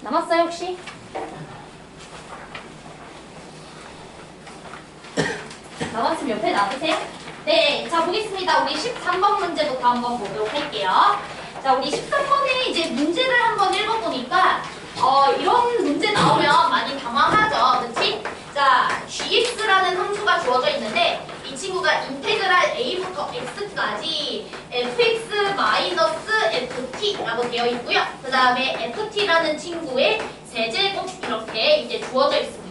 남았어요 혹시? 남았으면 옆에 놔두세요. 네, 자 보겠습니다. 우리 13번 문제부터 한번 보도록 할게요. 자, 우리 13번에 이제 문제를 한번 읽어보니까 이런 문제 나오면 많이 당황하죠. 그치? 자, gx라는 함수가 주어져 있는데 이 친구가 인테그랄 a부터 x까지 fx-ft라고 되어 있고요. 그 다음에 ft라는 친구의 세제곱 이렇게 이제 주어져 있습니다.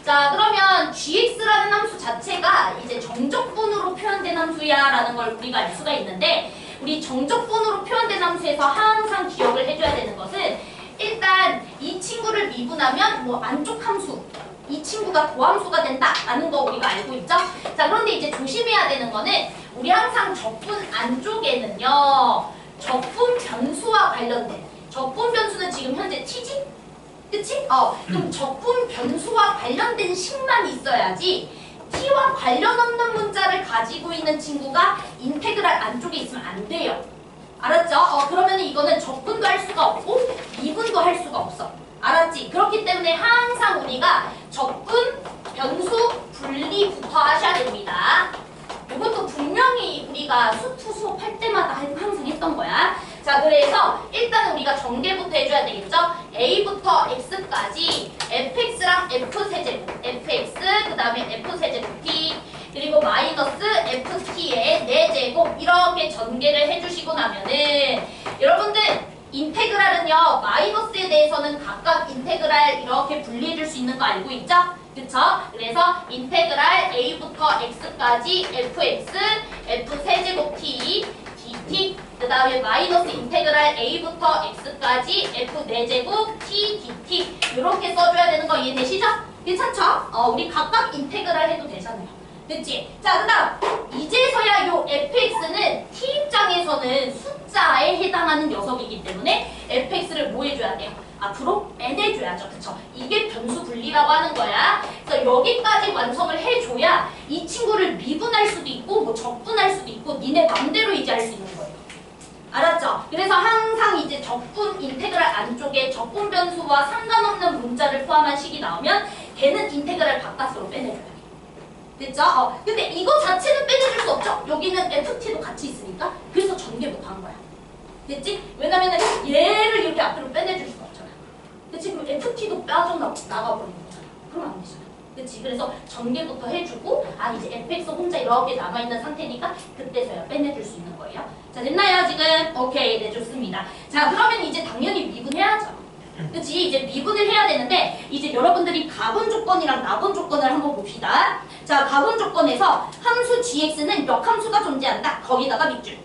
자, 그러면 gx라는 함수 자체가 이제 정적분으로 표현된 함수야 라는 걸 우리가 알 수가 있는데, 우리 정적분으로 표현된 함수에서 항상 기억을 해줘야 되는 것은 일단 이 친구를 미분하면 뭐 안쪽 함수, 이 친구가 도함수가 된다라는 거 우리가 알고 있죠? 자, 그런데 이제 조심해야 되는 거는 우리 항상 적분 안쪽에는요, 적분 변수와 관련된, 적분 변수는 지금 현재 t지? 그치? 그럼 적분 변수와 관련된 식만 있어야지 t와 관련 없는 문자를 가지고 있는 친구가 인테그랄 안쪽에 있으면 안 돼요. 알았죠? 그러면 이거는 적분도 할 수가 없고 미분도 할 수가 없어. 알았지? 그렇기 때문에 항상 우리가 적분, 변수, 분리부터 하셔야 됩니다. 이것도 분명히 우리가 수투 수업할 때마다 항상 했던 거야. 자, 그래서 일단 우리가 전개부터 해줘야 되겠죠? a부터 x까지 fx랑 f세제곱, fx, 그 다음에 f세제곱 t, 그리고 마이너스 ft의 4제곱 이렇게 전개를 해주시고 나면은 여러분들 인테그랄은요, 마이너스에 대해서는 각각 인테그랄 이렇게 분리해줄 수 있는 거 알고 있죠? 그쵸? 그래서 인테그랄 a부터 x까지 fx, f세제곱 t, dt, 그 다음에 마이너스 인테그랄 a부터 x까지 f4제곱 t, dt 이렇게 써줘야 되는 거 이해되시죠? 괜찮죠? 우리 각각 인테그랄 해도 되잖아요. 그치? 자, 그 다음 이제서야 요 fx는 t 입장에서는 숫자에 해당하는 녀석이기 때문에 fx를 뭐 해줘야 돼요? 앞으로 빼내줘야죠. 그쵸? 이게 변수 분리라고 하는 거야. 그래서 여기까지 완성을 해줘야 이 친구를 미분할 수도 있고 뭐 적분할 수도 있고 니네 맘대로 이제 할 수 있는 거예요. 알았죠? 그래서 항상 이제 적분 인테그랄 안쪽에 적분 변수와 상관없는 문자를 포함한 식이 나오면 걔는 인테그랄 바깥으로 빼내줘야 돼. 됐죠? 근데 이거 자체는 빼내줄 수 없죠? 여기는 ft도 같이 있으니까. 그래서 전개부터 한 거야. 됐지? 왜냐면은 얘를 이렇게 앞으로 빼내줄 수가 없잖아. 그치? 그럼 ft도 빠져나가버리는 거잖아. 그러면 안 되잖아. 그치? 그래서 전개부터 해주고 이제 fx 혼자 이렇게 남아있는 상태니까 그때서야 빼내줄 수 있는 거예요. 자, 됐나요 지금? 오케이, 네, 좋습니다. 자, 그러면 이제 당연히 미분해야죠. 그치? 이제 미분을 해야 되는데 이제 여러분들이 가분 조건이랑 나분 조건을 한번 봅시다. 자, 가분 조건에서 함수 gx는 역함수가 존재한다. 거기다가 밑줄.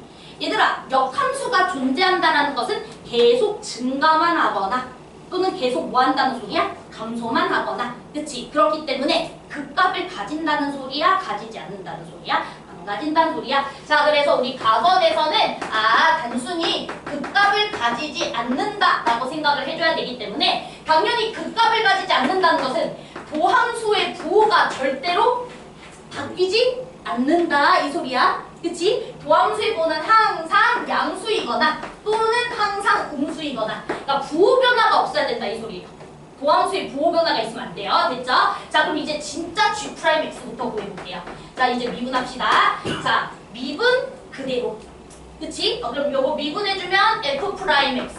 얘들아, 역함수가 존재한다라는 것은 계속 증가만 하거나 또는 계속 뭐 한다는 소리야? 감소만 하거나. 그치? 그렇기 때문에 극값을 가진다는 소리야? 가지지 않는다는 소리야? 안 가진다는 소리야? 자, 그래서 우리 가번에서는 단순히 극값을 가지지 않는다라고 생각을 해줘야 되기 때문에 당연히 극값을 가지지 않는다는 것은 도함수의 부호가 절대로 바뀌지 않는다 이 소리야. 그치? 도함수의 부호는 항상 양수이거나 또는 항상 음수이거나, 그러니까 부호 변화가 없어야 된다 이 소리예요. 도함수의 부호 변화가 있으면 안 돼요. 됐죠? 자, 그럼 이제 진짜 G'X부터 구해볼게요. 자, 이제 미분합시다. 자, 미분 그대로. 그치? 그럼 요거 미분해주면 F'X,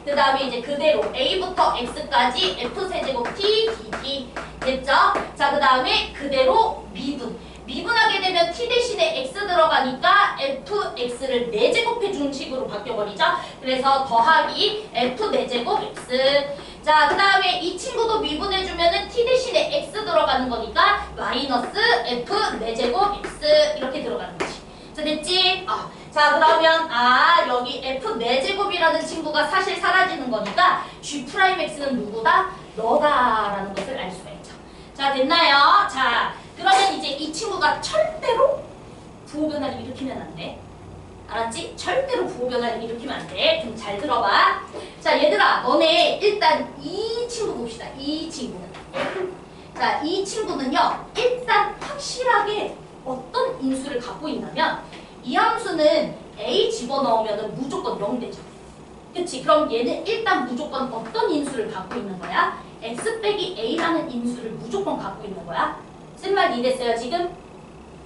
그 다음에 이제 그대로 A부터 X까지 F세제곱 T, dt. 됐죠? 자, 그 다음에 그대로 미분. 미분하게 되면 t 대신에 x 들어가니까 fx를 4제곱해주는 식으로 바뀌어버리죠. 그래서 더하기 f 4제곱 x. 자, 그 다음에 이 친구도 미분해주면 t 대신에 x 들어가는 거니까 마이너스 f 4제곱 x 이렇게 들어가는 거지. 자, 됐지? 자, 그러면 여기 f 4제곱이라는 친구가 사실 사라지는 거니까 G'X는 누구다? 너다라는 것을 알 수가 있죠. 자, 됐나요? 자, 그러면 이제 이 친구가 절대로 부호 변화를 일으키면 안 돼. 알았지? 절대로 부호 변화를 일으키면 안 돼. 좀 잘 들어봐. 자, 얘들아, 너네 일단 이 친구 봅시다. 이 친구는. 자, 이 친구는요, 일단 확실하게 어떤 인수를 갖고 있냐면 이 함수는 A 집어넣으면 무조건 0 되죠. 그치? 그럼 얘는 일단 무조건 어떤 인수를 갖고 있는 거야? x 빼기 a라는 인수를 무조건 갖고 있는 거야? 쓴 말 이해됐어요 지금?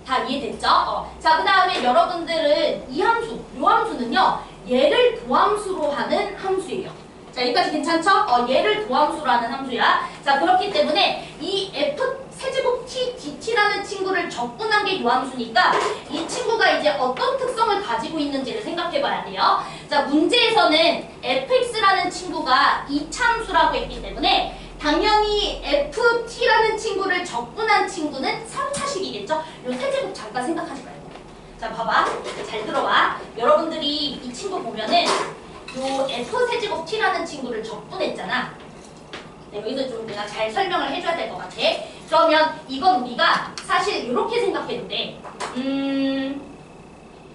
다 이해됐죠? 자, 그 다음에 여러분들은 이 함수, 이 함수는요, 얘를 도함수로 하는 함수예요. 자, 여기까지 괜찮죠? 얘를 도함수로 하는 함수야. 자, 그렇기 때문에 이 f 세제곱 t dt라는 친구를 적분한 게 이 함수니까 이 친구가 이제 어떤 특성을 가지고 있는지를 생각해 봐야 돼요. 자, 문제에서는 fx라는 친구가 이차함수라고 했기 때문에 당연히 ft라는 친구를 적분한 친구는 3차식이겠죠? 요 세제곱 잠깐 생각하지 말고. 자, 봐봐. 잘 들어봐. 여러분들이 이 친구 보면은 요 f세제곱 t라는 친구를 적분했잖아. 네, 여기서 좀 내가 잘 설명을 해줘야 될 것 같아. 그러면 이건 우리가 사실 이렇게 생각해도 돼.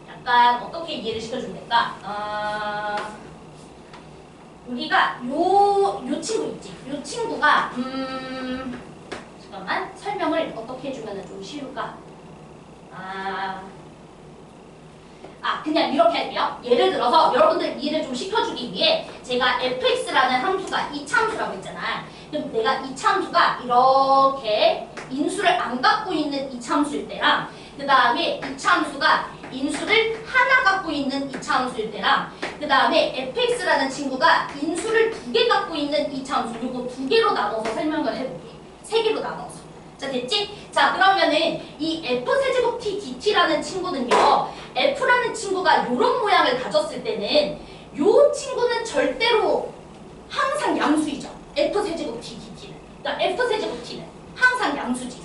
약간 어떻게 이해를 시켜주면 될까? 우리가 요 친구 있지? 요 친구가 잠깐만 설명을 어떻게 해주면 좀 쉬울까? 그냥 이렇게 할게요. 예를 들어서 여러분들 이해를 좀 시켜주기 위해 제가 fx라는 함수가 이차함수라고 했잖아. 그럼 내가 이차함수가 이렇게 인수를 안 갖고 있는 이차함수일 때랑 그 다음에 이차함수가 인수를 하나 갖고 있는 이차함수일 때랑 그 다음에 fx라는 친구가 인수를 2개 갖고 있는 이차함수 요거 2개로 나눠서 설명을 해볼게. 3개로 나눠서. 자, 됐지? 자, 그러면은 이 f세제곱 t dt라는 친구는요, f라는 친구가 요런 모양을 가졌을 때는 요 친구는 절대로 항상 양수이죠. f세제곱 t dt는. 그러니까 f세제곱 t는 항상 양수지.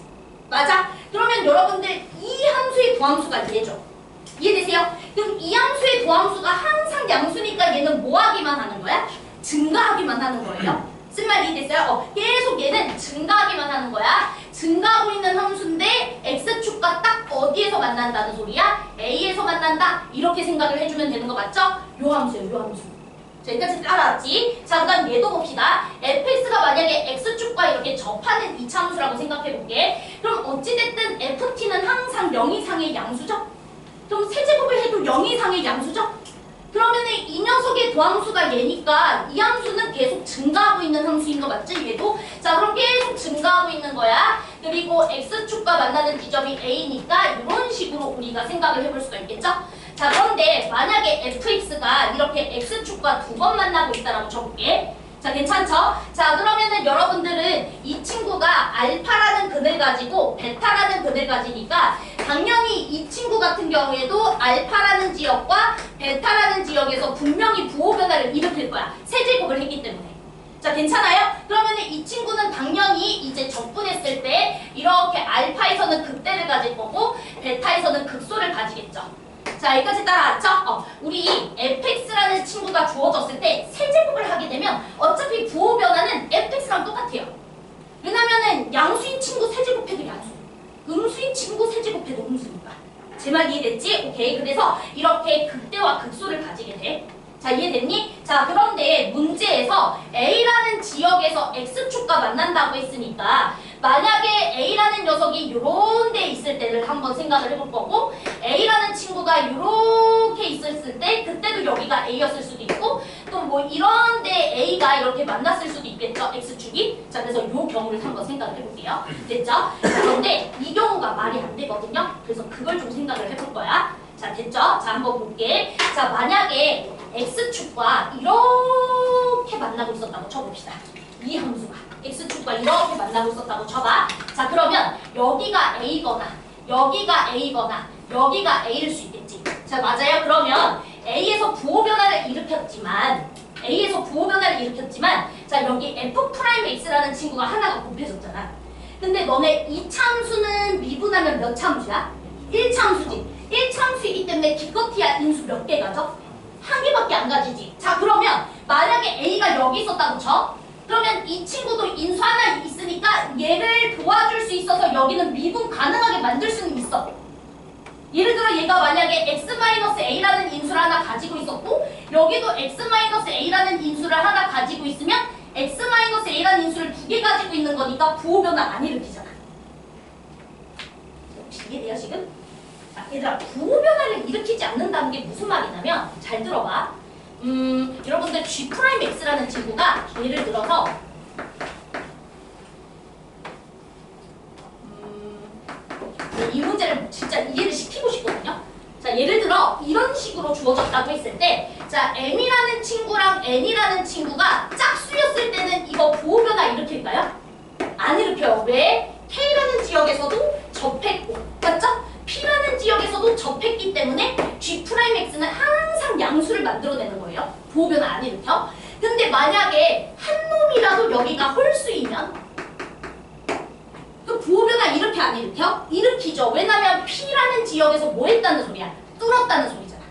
맞아? 그러면 여러분들 이 함수의 도함수가 얘죠. 이해되세요? 그럼 이 함수의 도함수가 항상 양수니까 얘는 뭐 하기만 하는 거야? 증가하기만 하는 거예요. 쓴 말 이해됐어요? 계속 얘는 증가하기만 하는 거야. 증가하고 있는 함수인데 x축과 딱 어디에서 만난다는 소리야? a에서 만난다. 이렇게 생각을 해주면 되는 거 맞죠? 요 함수예요. 요 함수. 자, 여기까지 따라왔지? 자, 그 다음 얘도 봅시다. fx가 만약에 x축과 이렇게 접하는 이차함수라고 생각해볼게. 그럼 어찌됐든 ft는 항상 0 이상의 양수죠? 그럼 세제곱을 해도 0 이상의 양수죠? 그러면 이 녀석의 도함수가 얘니까 이 함수는 계속 증가하고 있는 함수인 거 맞지? 얘도? 자, 그럼 계속 증가하고 있는 거야. 그리고 x축과 만나는 지점이 a니까 이런 식으로 우리가 생각을 해볼 수가 있겠죠? 자, 그런데 만약에 fx가 이렇게 x축과 2번 만나고 있다라고 쳐볼게. 자, 괜찮죠? 자, 그러면은 여러분들은 이 친구가 알파라는 근을 가지고 베타라는 근을 가지니까 당연히 이 친구 같은 경우에도 알파라는 지역과 베타라는 지역에서 분명히 부호 변화를 일으킬 거야. 세제곱을 했기 때문에. 자, 괜찮아요? 그러면은 이 친구는 당연히 이제 적분했을 때 이렇게 알파에서는 극대를 가질 거고 베타에서는 극소를 가지겠죠. 자, 여기까지 따라왔죠? 우리 fx라는 친구가 주어졌을 때 세제곱을 하게 되면 어차피 부호 변화는 fx랑 똑같아요. 왜냐면은 양수인 친구 세제곱해도 양수, 음수인 친구 세제곱해도 음수니까. 제 말 이해됐지? 오케이. 그래서 이렇게 극대와 극소를 가지게 돼. 자, 이해됐니? 자, 그런데 문제에서 A라는 지역에서 X축과 만난다고 했으니까 만약에 A라는 녀석이 요런 데 있을 때를 한번 생각을 해볼 거고 A라는 친구가 요렇게 있었을 때 그때도 여기가 A였을 수도 있고 또 뭐 이런 데 A가 이렇게 만났을 수도 있겠죠? X축이. 자, 그래서 요 경우를 한번 생각을 해볼게요. 됐죠? 자, 그런데 이 경우가 말이 안 되거든요. 그래서 그걸 좀 생각을 해볼 거야. 자, 됐죠? 자, 한번 볼게. 자, 만약에 X축과 이렇게 만나고 있었다고 쳐봅시다. 이 함수가 X축과 이렇게 만나고 있었다고 쳐봐. 자, 그러면 여기가 A거나 여기가 A거나 여기가 A일 수 있겠지. 자, 맞아요? 그러면 A에서 부호 변화를 일으켰지만 자, 여기 F'X라는 친구가 하나가 곱해졌잖아. 근데 너네 2차 함수는 미분하면 몇 차 함수야? 1차 함수지. 1차 함수이기 때문에 기껏해야 인수 몇 개 가져? 한 개밖에 안 가지지. 자, 그러면 만약에 A가 여기 있었다고 쳐? 그러면 이 친구도 인수 하나 있으니까 얘를 도와줄 수 있어서 여기는 미분 가능하게 만들 수는 있어. 예를 들어 얘가 만약에 x-a라는 인수를 하나 가지고 있었고 여기도 x-a라는 인수를 하나 가지고 있으면 x-a라는 인수를 2개 가지고 있는 거니까 부호 변화 안 일으키잖아. 혹시 이해돼요 지금? 자, 얘들아, 부호 변화를 일으키지 않는다는 게 무슨 말이냐면 잘 들어봐. 여러분들 G'X라는 친구가 예를 들어서 이 문제를 진짜 이해를 시키고 싶거든요. 자, 예를 들어 이런 식으로 주어졌다고 했을 때, 자, M이라는 친구랑 N이라는 친구가 짝수였을 때는 이거 부호변화 일으킬까요? 안 일으켜요. 왜? K라는 지역에서도 접했고, 맞죠? P라는 지역에서도 접했기 때문에 G'X는 항상 양수를 만들어내는 거예요. 부호변화 안 일으켜. 근데 만약에 한 놈이라도 여기가 홀수이면 그 부호변화 이렇게 안 일으켜? 일으키죠. 왜냐면 P라는 지역에서 뭐 했다는 소리야? 뚫었다는 소리잖아.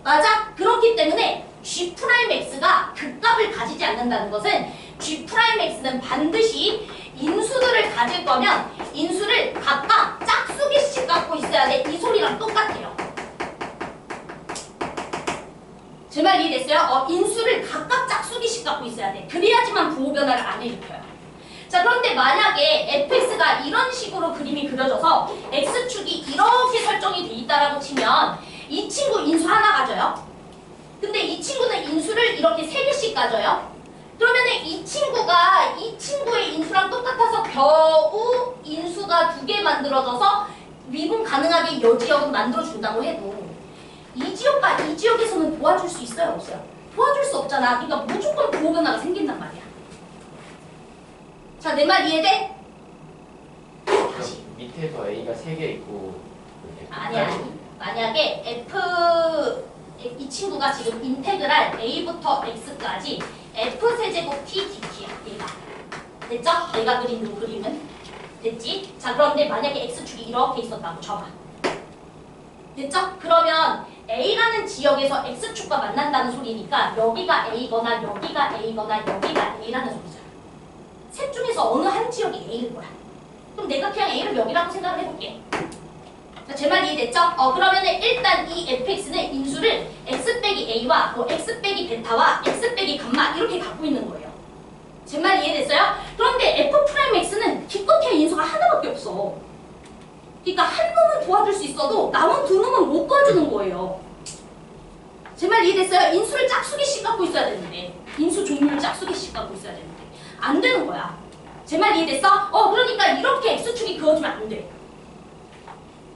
맞아? 그렇기 때문에 G'X가 극값을 가지지 않는다는 것은 G'X는 반드시 인수들을 가질 거면 인수를 각각 짝수개씩 갖고 있어야 돼. 이 소리랑 똑같아요. 제 말 이해됐어요? 인수를 각각 짝수개씩 갖고 있어야 돼. 그래야지만 부호변화를 안 일으켜요. 자, 그런데 만약에 fx가 이런 식으로 그림이 그려져서 x축이 이렇게 설정이 돼 있다라고 치면 이 친구 인수 하나 가져요. 근데 이 친구는 인수를 이렇게 3개씩 가져요. 그러면은 이 친구가 이 친구의 인수랑 똑같아서 겨우 인수가 2개 만들어져서 미분 가능하게 이 지역은 만들어준다고 해도 이 지역과 이 지역에서는 도와줄 수 있어요? 없어요? 도와줄 수 없잖아. 그러니까 무조건 부호변화가 생긴단 말이야. 자, 내 말 이해돼? 다시. 밑에서 A가 3개 있고 아니야. 만약에 이 친구가 지금 인테그랄 A부터 X까지 F세제곱 T dt야. 얘가. 됐죠? 내가 그린 이 그림은. 됐지? 자, 그런데 만약에 X축이 이렇게 있었다고 쳐봐. 됐죠? 그러면 A라는 지역에서 X축과 만난다는 소리니까 여기가 A거나 여기가 A거나 여기가 A라는 소리잖아. 셋 중에서 어느 한 지역이 A일 거야. 그럼 내가 그냥 A를 여기라고 생각을 해볼게. 자, 제 말 이해됐죠? 그러면은 일단 이 fx는 인수를 x 빼기 a와 뭐 x 빼기 베타와 x 빼기 감마 이렇게 갖고 있는 거예요. 제 말 이해됐어요? 그런데 f'x는 기껏해야 인수가 하나밖에 없어. 그러니까 한 놈은 도와줄 수 있어도 남은 2놈은 못 도와주는 거예요. 제 말 이해됐어요? 인수를 짝수개씩 갖고 있어야 되는데, 인수 종류를 짝수개씩 갖고 있어야 되는데 안 되는 거야. 제 말 이해됐어? 그러니까 이렇게 x축이 그어지면 안 돼.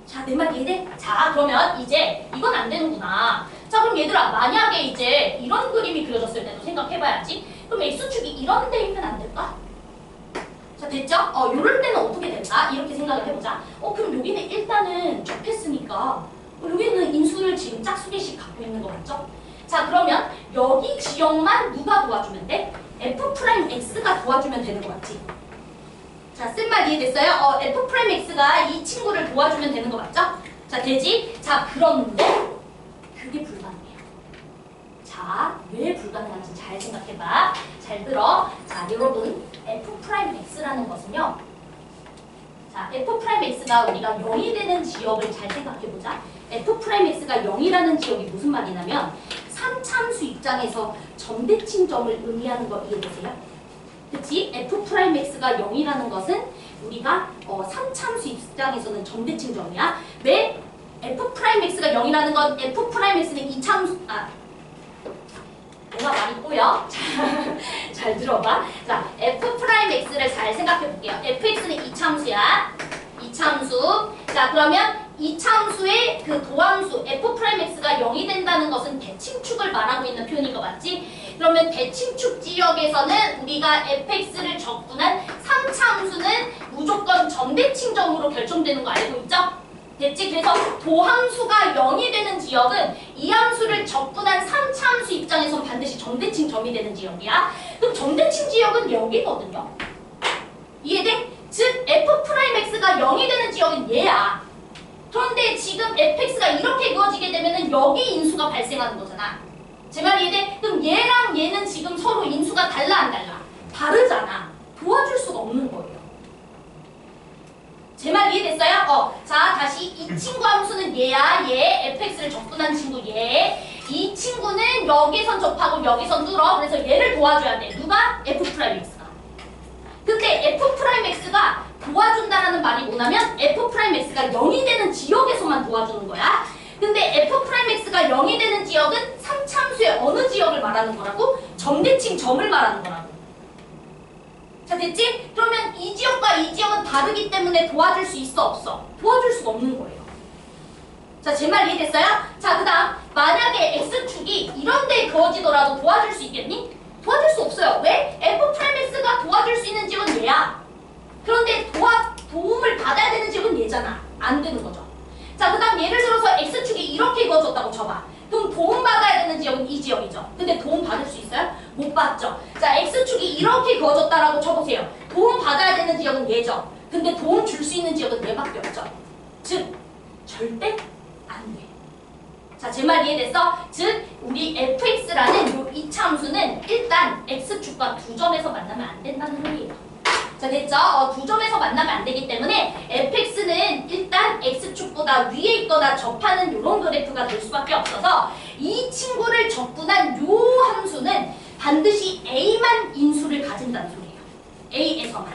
자, 내 말 이해돼? 자, 그러면 이제 이건 안 되는구나. 자, 그럼 얘들아, 만약에 이제 이런 그림이 그려졌을 때도 생각해봐야지. 그럼 x축이 이런 데 있면 안 될까? 자, 됐죠? 요럴 때는 어떻게 될까? 이렇게 생각을 해보자. 그럼 여기는 일단은 접했으니까 여기는 인수를 지금 짝수개씩 갖고 있는 거 맞죠? 자, 그러면 여기 지역만 누가 도와주면 돼? f'x가 도와주면 되는 거 맞지? 자, 쓴 말 이해됐어요? f'x가 이 친구를 도와주면 되는 거 맞죠? 자, 되지? 자, 그런데 그게 불가능해요. 자, 왜 불가능한지 잘 생각해봐. 잘 들어. 자, 여러분, f'x라는 것은요. 자, f'x가 우리가 0이 되는 지역을 잘 생각해보자. f'x가 0이라는 지역이 무슨 말이냐면 3참수 입장에서 점대칭점을 의미하는 거 이해되세요? 그치? f'x가 0이라는 것은 우리가 3참수 입장에서는 점대칭점이야. 왜? f'x가 0이라는 건 f'x는 2참수 내가 말이 꼬여. 잘 들어봐. 자, f'x를 잘 생각해 볼게요. fx는 2참수야. 2참수. 자, 그러면 2참수의 그 도함수 f'x가 0이 된다는 것은 대칭축을 말하고 있는 표현인 거 맞지? 그러면 대칭축 지역에서는 우리가 fx를 적분한 3참수는 무조건 점대칭점으로 결정되는 거 알고 있죠? 됐지? 그래서 도함수가 0이 되는 지역은 이 함수를 적분한 3참수 입장에선 반드시 점대칭점이 되는 지역이야. 그럼 점대칭 지역은 여기거든요. 이해돼? 즉 f'x가 0이 되는 지역은 얘야. 그런데 지금 fx가 이렇게 그어지게 되면은 여기 인수가 발생하는 거잖아. 제 말 이해돼? 그럼 얘랑 얘는 지금 서로 인수가 달라 안 달라? 다르잖아. 도와줄 수가 없는 거예요. 제 말 이해됐어요? 자, 다시 이 친구 함수는 얘야. 얘 fx를 적분한 친구 얘. 이 친구는 여기선 접하고 여기선 뚫어. 그래서 얘를 도와줘야 돼. 누가? f'x가. 근데 f'x가 도와준다라는 말이 뭐냐면 f'x가 0이 되는 지역에서만 도와주는 거야. 근데 f'x가 0이 되는 지역은 3참수의 어느 지역을 말하는 거라고? 점대칭 점을 말하는 거라고. 자, 됐지? 그러면 이 지역과 이 지역은 다르기 때문에 도와줄 수 있어, 없어? 도와줄 수가 없는 거예요. 자, 제 말 이해됐어요? 자, 그 다음 만약에 x축이 이런 데에 그어지더라도 도와줄 수 있겠니? 도와줄 수 없어요. 왜? f'x가 도와줄 수 있는 지역은 얘야. 그런데 도움을 받아야 되는 지역은 얘잖아. 안 되는 거죠. 자, 그 다음 예를 들어서 x축이 이렇게 그어졌다고 쳐봐. 그럼 도움받아야 되는 지역은 이 지역이죠. 근데 도움받을 수 있어요? 못 받죠. 자, x축이 이렇게 그어졌다라고 쳐보세요. 도움받아야 되는 지역은 얘죠. 근데 도움 줄 수 있는 지역은 얘밖에 없죠. 즉, 절대 안 돼. 자, 제 말 이해됐어? 즉, 우리 fx라는 요 이차함수는 일단 x축과 두 점에서 만나면 안 된다는 소리예요. 자, 됐죠? 두 점에서 만나면 안 되기 때문에 fx는 일단 x축보다 위에 있거나 접하는 이런 그래프가 될 수밖에 없어서 이 친구를 접근한 요 함수는 반드시 a만 인수를 가진다는 소리예요. a에서만.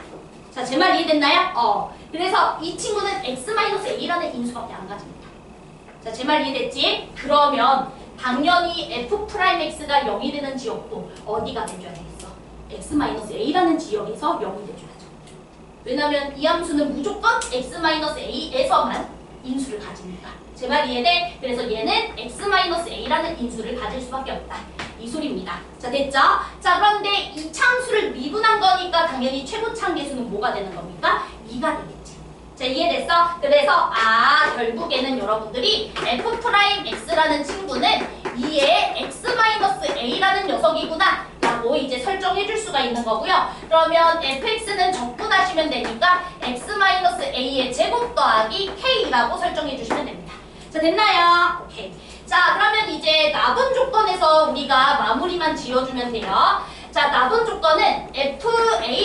자, 제 말 이해됐나요? 그래서 이 친구는 x-a라는 인수밖에 안 가집니다. 자, 제 말 이해됐지? 그러면 당연히 f'x가 0이 되는 지역도 어디가 돼줘야 되겠어? x-a라는 지역에서 0이 돼줘야죠. 왜냐면 이 함수는 무조건 x-a에서만 인수를 가집니다. 제 말 이해돼? 그래서 얘는 x-a라는 인수를 가질 수밖에 없다. 이 소리입니다. 자, 됐죠? 자, 그런데 이 참수를 미분한 거니까 당연히 최고차항 계수는 뭐가 되는 겁니까? 2가 되겠지. 자, 이해됐어? 그래서 결국에는 여러분들이 f'x라는 친구는 2의 x-a라는 녀석이구나 라고 이제 설정해 줄 수가 있는 거고요. 그러면 fx는 적분하시면 되니까 x-a의 제곱 더하기 k라고 설정해 주시면 됩니다. 자, 됐나요? 오케이. 자, 그러면 이제 나분 조건에서 우리가 마무리만 지어주면 돼요. 자, 나분 조건은 fa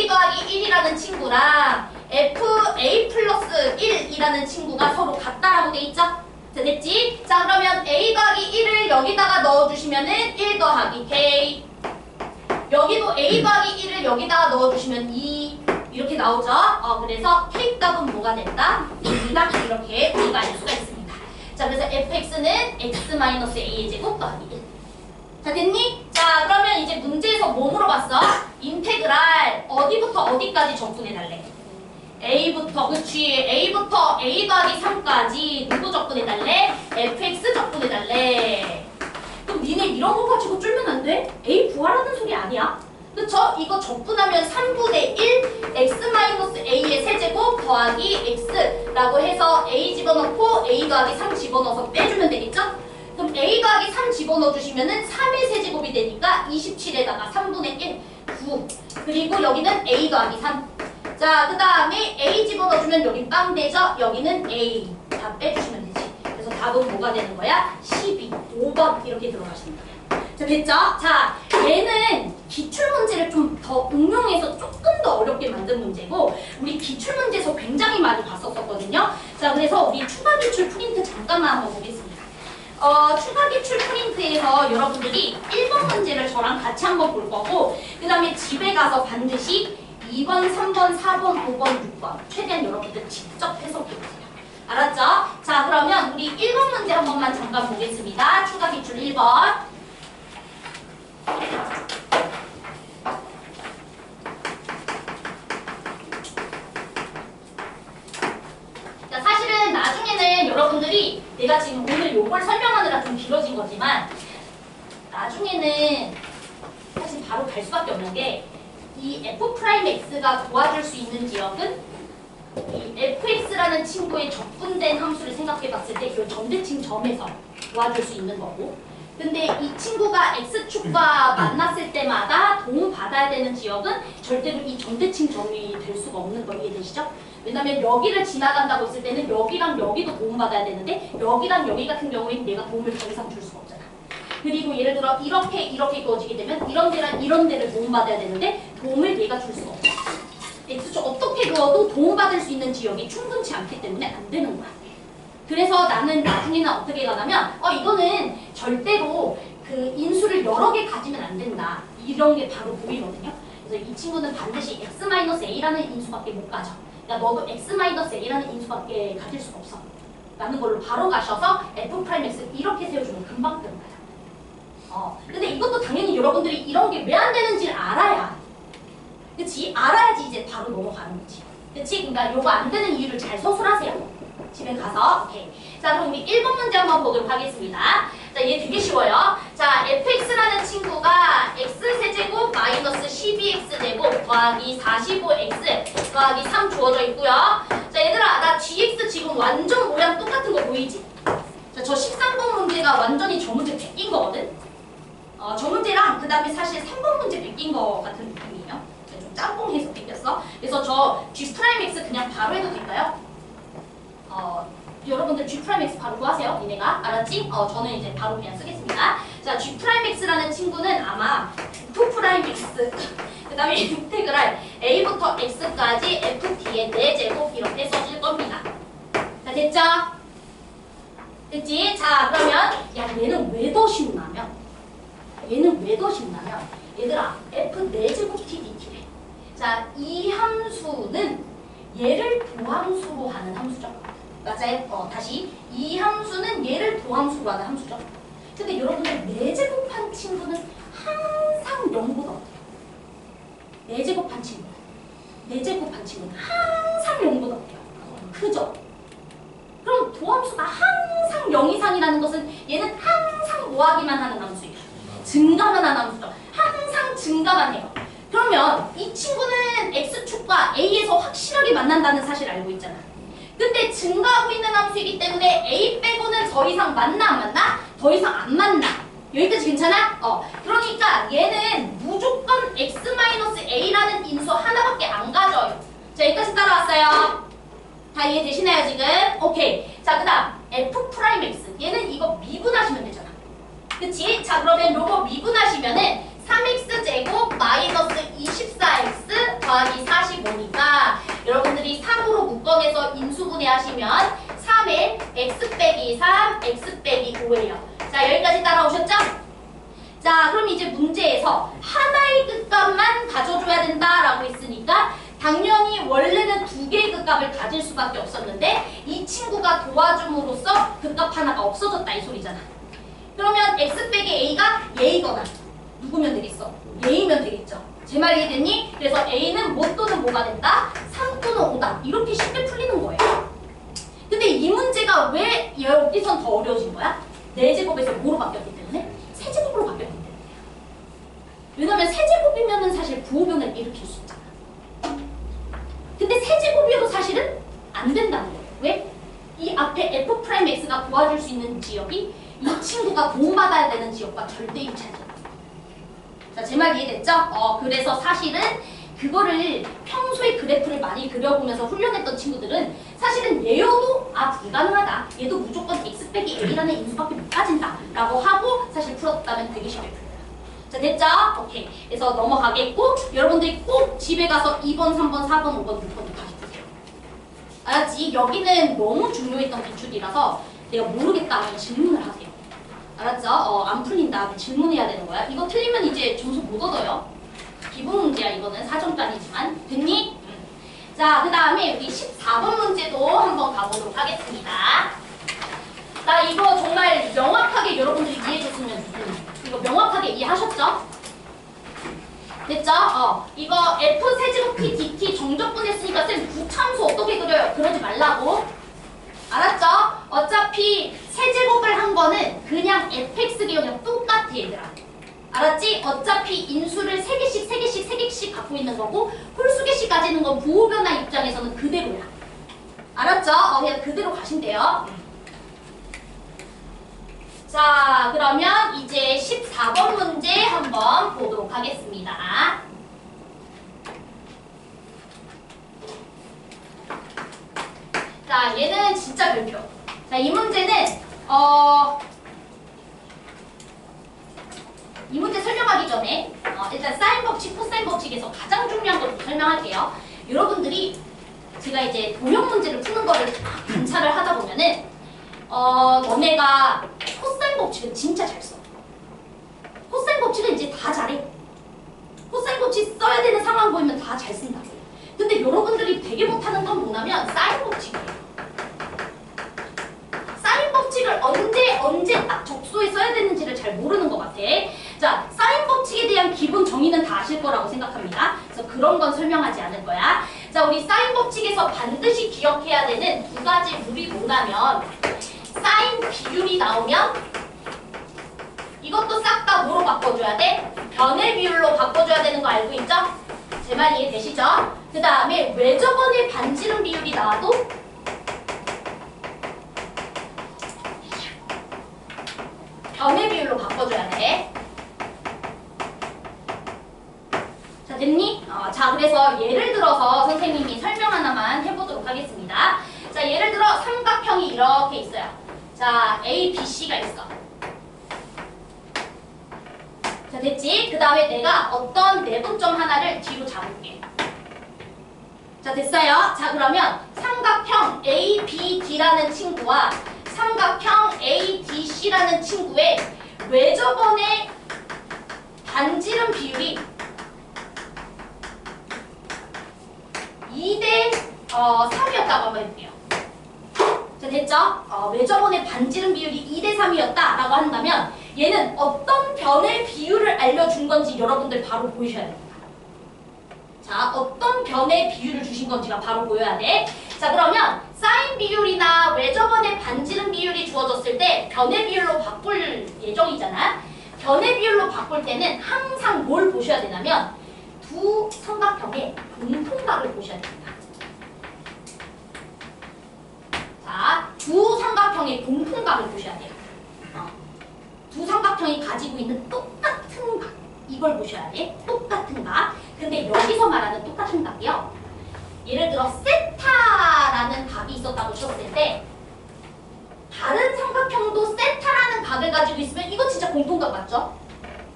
더하기 1이라는 친구랑 fa 플러스 1이라는 친구가 서로 같다라고 돼 있죠? 자, 됐지? 자, 그러면 a 더하기 1을 여기다가 넣어주시면은 1 더하기 k, 여기도 a 더하기 1을 여기다가 넣어주시면 2 이렇게 나오죠? 그래서 k 값은 뭐가 된다? 2가 이렇게 우리가 알 수가 있습니다. 자, 그래서 fx는 x-a의 제곱 더하기 1. 자, 됐니? 자, 그러면 이제 문제에서 뭐 물어봤어? 인테그랄 어디부터 어디까지 접근해달래? a부터, 그치? a부터 a 더하기 3까지 누구 접근해달래? fx 접근해달래. 그럼 니네 이런 거 가지고 쫄면 안 돼? a 구하라는 소리 아니야? 그쵸? 이거 접근하면 3분의 1 x-a의 세제곱 더하기 x라고 해서 a 집어넣고 a 더하기 3 집어넣어서 빼주면 되겠죠? 그럼 a 더하기 3 집어넣어 주시면은 3의 세제곱이 되니까 27에다가 3분의 1, 9. 그리고 여기는 a 더하기 3. 자, 그 다음에 a 집어넣어 주면 여기 빵 되죠? 여기는 a. 다 빼주시면 되지. 그래서 답은 뭐가 되는 거야? 12, 5번 이렇게 들어가시는 거야. 자, 됐죠? 자, 얘는 기출문제를 좀 더 응용해서 조금 더 어렵게 만든 문제고 우리 기출문제에서 굉장히 많이 봤었거든요. 자, 그래서 우리 추가 기출 프린트 잠깐만 한번 보겠습니다. 추가 기출 프린트에서 여러분들이 1번 문제를 저랑 같이 한번 볼 거고 그 다음에 집에 가서 반드시 2번, 3번, 4번, 5번, 6번 최대한 여러분들 직접 해석해보세요. 알았죠? 자, 그러면 우리 1번 문제 한 번만 잠깐 보겠습니다. 추가 기출 1번. 자, 사실은 나중에는 여러분들이 내가 지금 오늘 요걸 설명하느라 좀 길어진 거지만 나중에는 사실 바로 갈 수밖에 없는 게 이 f'x가 도와줄 수 있는 지역은 이 fx라는 친구의 적분된 함수를 생각해 봤을 때 이 점대칭 점에서 도와줄 수 있는 거고 근데 이 친구가 x축과 만났을 때마다 도움받아야 되는 지역은 절대로 이 점대칭 점이 될 수가 없는 거 이해되시죠? 왜냐면 여기를 지나간다고 했을 때는 여기랑 여기도 도움받아야 되는데 여기랑 여기 같은 경우에는 내가 도움을 더 이상 줄 수가 없잖아. 그리고 예를 들어 이렇게 그어지게 되면 이런 데랑 이런 데를 도움받아야 되는데 도움을 얘가 줄 수가 없잖아. x축 어떻게 그어도 도움받을 수 있는 지역이 충분치 않기 때문에 안 되는 거야. 그래서 나는 나중에는 어떻게 가냐면 이거는 절대로 그 인수를 여러 개 가지면 안 된다. 이런 게 바로 보이거든요. 그래서 이 친구는 반드시 x-a라는 인수밖에 못 가져. 그러니까 너도 x-a라는 인수밖에 가질 수가 없어. 라는 걸로 바로 가셔서 f 프라임 x 이렇게 세워주면 금방 되는 거야. 근데 이것도 당연히 여러분들이 이런 게 왜 안 되는지를 알아야, 그치? 알아야지 이제 바로 넘어가는 거지. 그치? 그러니까 요거 안 되는 이유를 잘 서술하세요. 집에 가서. 오케이. 자, 그럼 우리 1번 문제 한번 보도록 하겠습니다. 자, 얘 되게 쉬워요. 자, fx라는 친구가 x세제곱 마이너스 12x제곱 더하기 45x 더하기 3 주어져 있고요. 자, 얘들아, 나 gx 지금 완전 모양 똑같은 거 보이지? 자, 저 13번 문제가 완전히 저 문제 베낀 거거든? 저 문제랑 그 다음에 사실 3번 문제 베낀 거 같은 느낌이에요. 좀 짬뽕해서 베꼈어. 그래서 저 g'(x) 그냥 바로 해도 될까요? 여러분들 g'(x) 바로 구하세요. 니네가. 알았지? 저는 이제 바로 그냥 쓰겠습니다. 자, g'(x라는 친구는 아마 2'x 그 다음에 인테그랄 a부터 x까지 ft의 4제곱 이렇게 써질 겁니다. 자, 됐죠? 됐지? 자, 그러면 야, 얘는 왜 더 쉽냐면 얘들아 f 4제곱 t dt래. 자, 이 함수는 얘를 도함수로 하는 함수죠. 맞아요? 다시 이 함수는 얘를 도함수로 하는 함수죠. 근데 여러분들 4제곱한 친구는 항상 0보다 어때요? 4제곱한 친구는 항상 0보다 어때요? 크죠? 그럼 도함수가 항상 0 이상이라는 것은 얘는 항상 뭐하기만 하는 함수예요. 증가만 하는 함수죠. 항상 증가만 해요. 그러면 이 친구는 x축과 a에서 확실하게 만난다는 사실 알고 있잖아. 근데 증가하고 있는 함수이기 때문에 a 빼고는 더 이상 만나 안 만나? 더 이상 안 만나. 여기까지 괜찮아? 그러니까 얘는 무조건 x-a라는 인수 하나밖에 안 가져요. 자, 여기까지 따라왔어요. 다 이해되시나요 지금? 오케이. 자, 그 다음 f'(x) 얘는 이거 미분하시면 되잖아. 그치? 자, 그러면 요거 미분하시면은 3x제곱 마이너스 24x 더하기 45니까 여러분들이 3으로 묶어내서 인수분해 하시면 3에 x 빼기 3, x 빼기 5예요. 자, 여기까지 따라오셨죠? 자, 그럼 이제 문제에서 하나의 극값만 가져줘야 된다라고 했으니까 당연히 원래는 2개의 극값을 가질 수밖에 없었는데 이 친구가 도와줌으로써 극값 하나가 없어졌다 이 소리잖아. 그러면 x 빼기 a가 얘이거나 누구면 되겠어? 얘이면 되겠죠. 제 말 이해됐니? 그래서 a는 뭐 또는 뭐가 된다? 3 또는 5다. 이렇게 쉽게 풀리는 거예요. 근데 이 문제가 왜 여기선 더 어려워진 거야? 4제곱에서 뭐로 바뀌었기 때문에? 세제곱으로 바뀌었기 때문에. 왜냐면 세제곱이면은 사실 부호변을 일으킬 수 있잖아. 근데 세제곱이어도 사실은 안 된다는 거예요. 왜? 이 앞에 f'x가 도와줄 수 있는 지역이 이 친구가 도움받아야 되는 지역과 절대 일치하잖아. 자, 제 말 이해됐죠? 그래서 사실은 그거를 평소에 그래프를 많이 그려보면서 훈련했던 친구들은 사실은 얘여도 불가능하다. 얘도 무조건 x 빼기 a라는 인수밖에 못 가진다. 라고 하고 사실 풀었다면 되게 쉽게 풀려요. 자, 됐죠? 오케이. 그래서 넘어가겠고 여러분들이 꼭 집에 가서 2번, 3번, 4번, 5번, 6번 다시 보세요. 알았지? 여기는 너무 중요했던 기출이라서 내가 모르겠다 하면 질문을 하세요. 알았죠? 안 풀린다. 질문해야 되는 거야. 이거 틀리면 이제 점수 못 얻어요. 기본 문제야. 이거는 사정도 아니지만. 됐니? 자, 그 다음에 우리 14번 문제도 한번 가보도록 하겠습니다. 나 이거 정말 명확하게 여러분들이 이해해줬으면 좋겠는데. 이거 명확하게 이해하셨죠? 됐죠? 이거 f⁴ t dt 정적분했으니까 쌤 구참수 어떻게 그려요? 그러지 말라고. 알았죠? 어차피 세제곱을 한 거는 그냥 fx 기억이랑 똑같아 얘들아. 알았지? 어차피 인수를 3개씩 갖고 있는 거고 홀수개씩 가지는 건 부호변화 입장에서는 그대로야. 알았죠? 그냥 그대로 가신대요. 자, 그러면 이제 14번 문제 한번 보도록 하겠습니다. 자, 얘는 진짜 별표. 자, 이 문제는 이 문제 설명하기 전에 일단 사인 법칙, 코사인 법칙에서 가장 중요한 걸 설명할게요. 여러분들이 제가 이제 도형 문제를 푸는 거를 딱 관찰을 하다 보면은 너네가 코사인 법칙은 진짜 잘 써. 코사인 법칙은 이제 다 잘해. 코사인 법칙 써야 되는 상황 보이면 다 잘 쓴다. 근데 여러분들이 되게 못하는 건 뭐냐면 사인 법칙이에요. 언제 딱 적소에 써야 되는지를 잘 모르는 것 같아. 자, 사인 법칙에 대한 기본 정의는 다 아실 거라고 생각합니다. 그래서 그런 건 설명하지 않을 거야. 자, 우리 사인 법칙에서 반드시 기억해야 되는 두 가지 룰이 뭐냐면 사인 비율이 나오면 이것도 싹 다 뭐로 바꿔줘야 돼? 변의 비율로 바꿔줘야 되는 거 알고 있죠? 제 말 이해되시죠? 그 다음에 외접원의 반지름 비율이 나와도 변의 비율로 바꿔줘야 돼. 자, 됐니? 자, 그래서 예를 들어서 선생님이 설명 하나만 해보도록 하겠습니다. 자, 예를 들어 삼각형이 이렇게 있어요. 자, A, B, C가 있어. 자, 됐지? 그 다음에 내가 어떤 내분점 하나를 뒤로 잡을게. 자, 됐어요? 자, 그러면 삼각형 ABD라는 친구와 삼각형 ADC라는 친구의 외접원의 반지름 비율이 2대 3이었다고 한번 해볼게요. 자, 됐죠? 외접원의 반지름 비율이 2대 3이었다라고 한다면 얘는 어떤 변의 비율을 알려준 건지 여러분들 바로 보이셔야 됩니다. 자, 어떤 변의 비율을 주신 건지가 바로 보여야 돼. 자, 그러면 사인 비율이나 외접원의 반지름 비율이 주어졌을 때 변의 비율로 바꿀 예정이잖아. 변의 비율로 바꿀 때는 항상 뭘 보셔야 되냐면 두 삼각형의 공통각을 보셔야 됩니다. 자, 두 삼각형의 공통각을 보셔야 돼요. 두 삼각형이 가지고 있는 똑같은 각, 이걸 보셔야 돼. 똑같은 각. 근데 여기서 말하는 똑같은 각이요. 예를 들어 세타라는 각이 있었다고 쳤을 때 다른 삼각형도 세타라는 각을 가지고 있으면 이거 진짜 공통각 맞죠?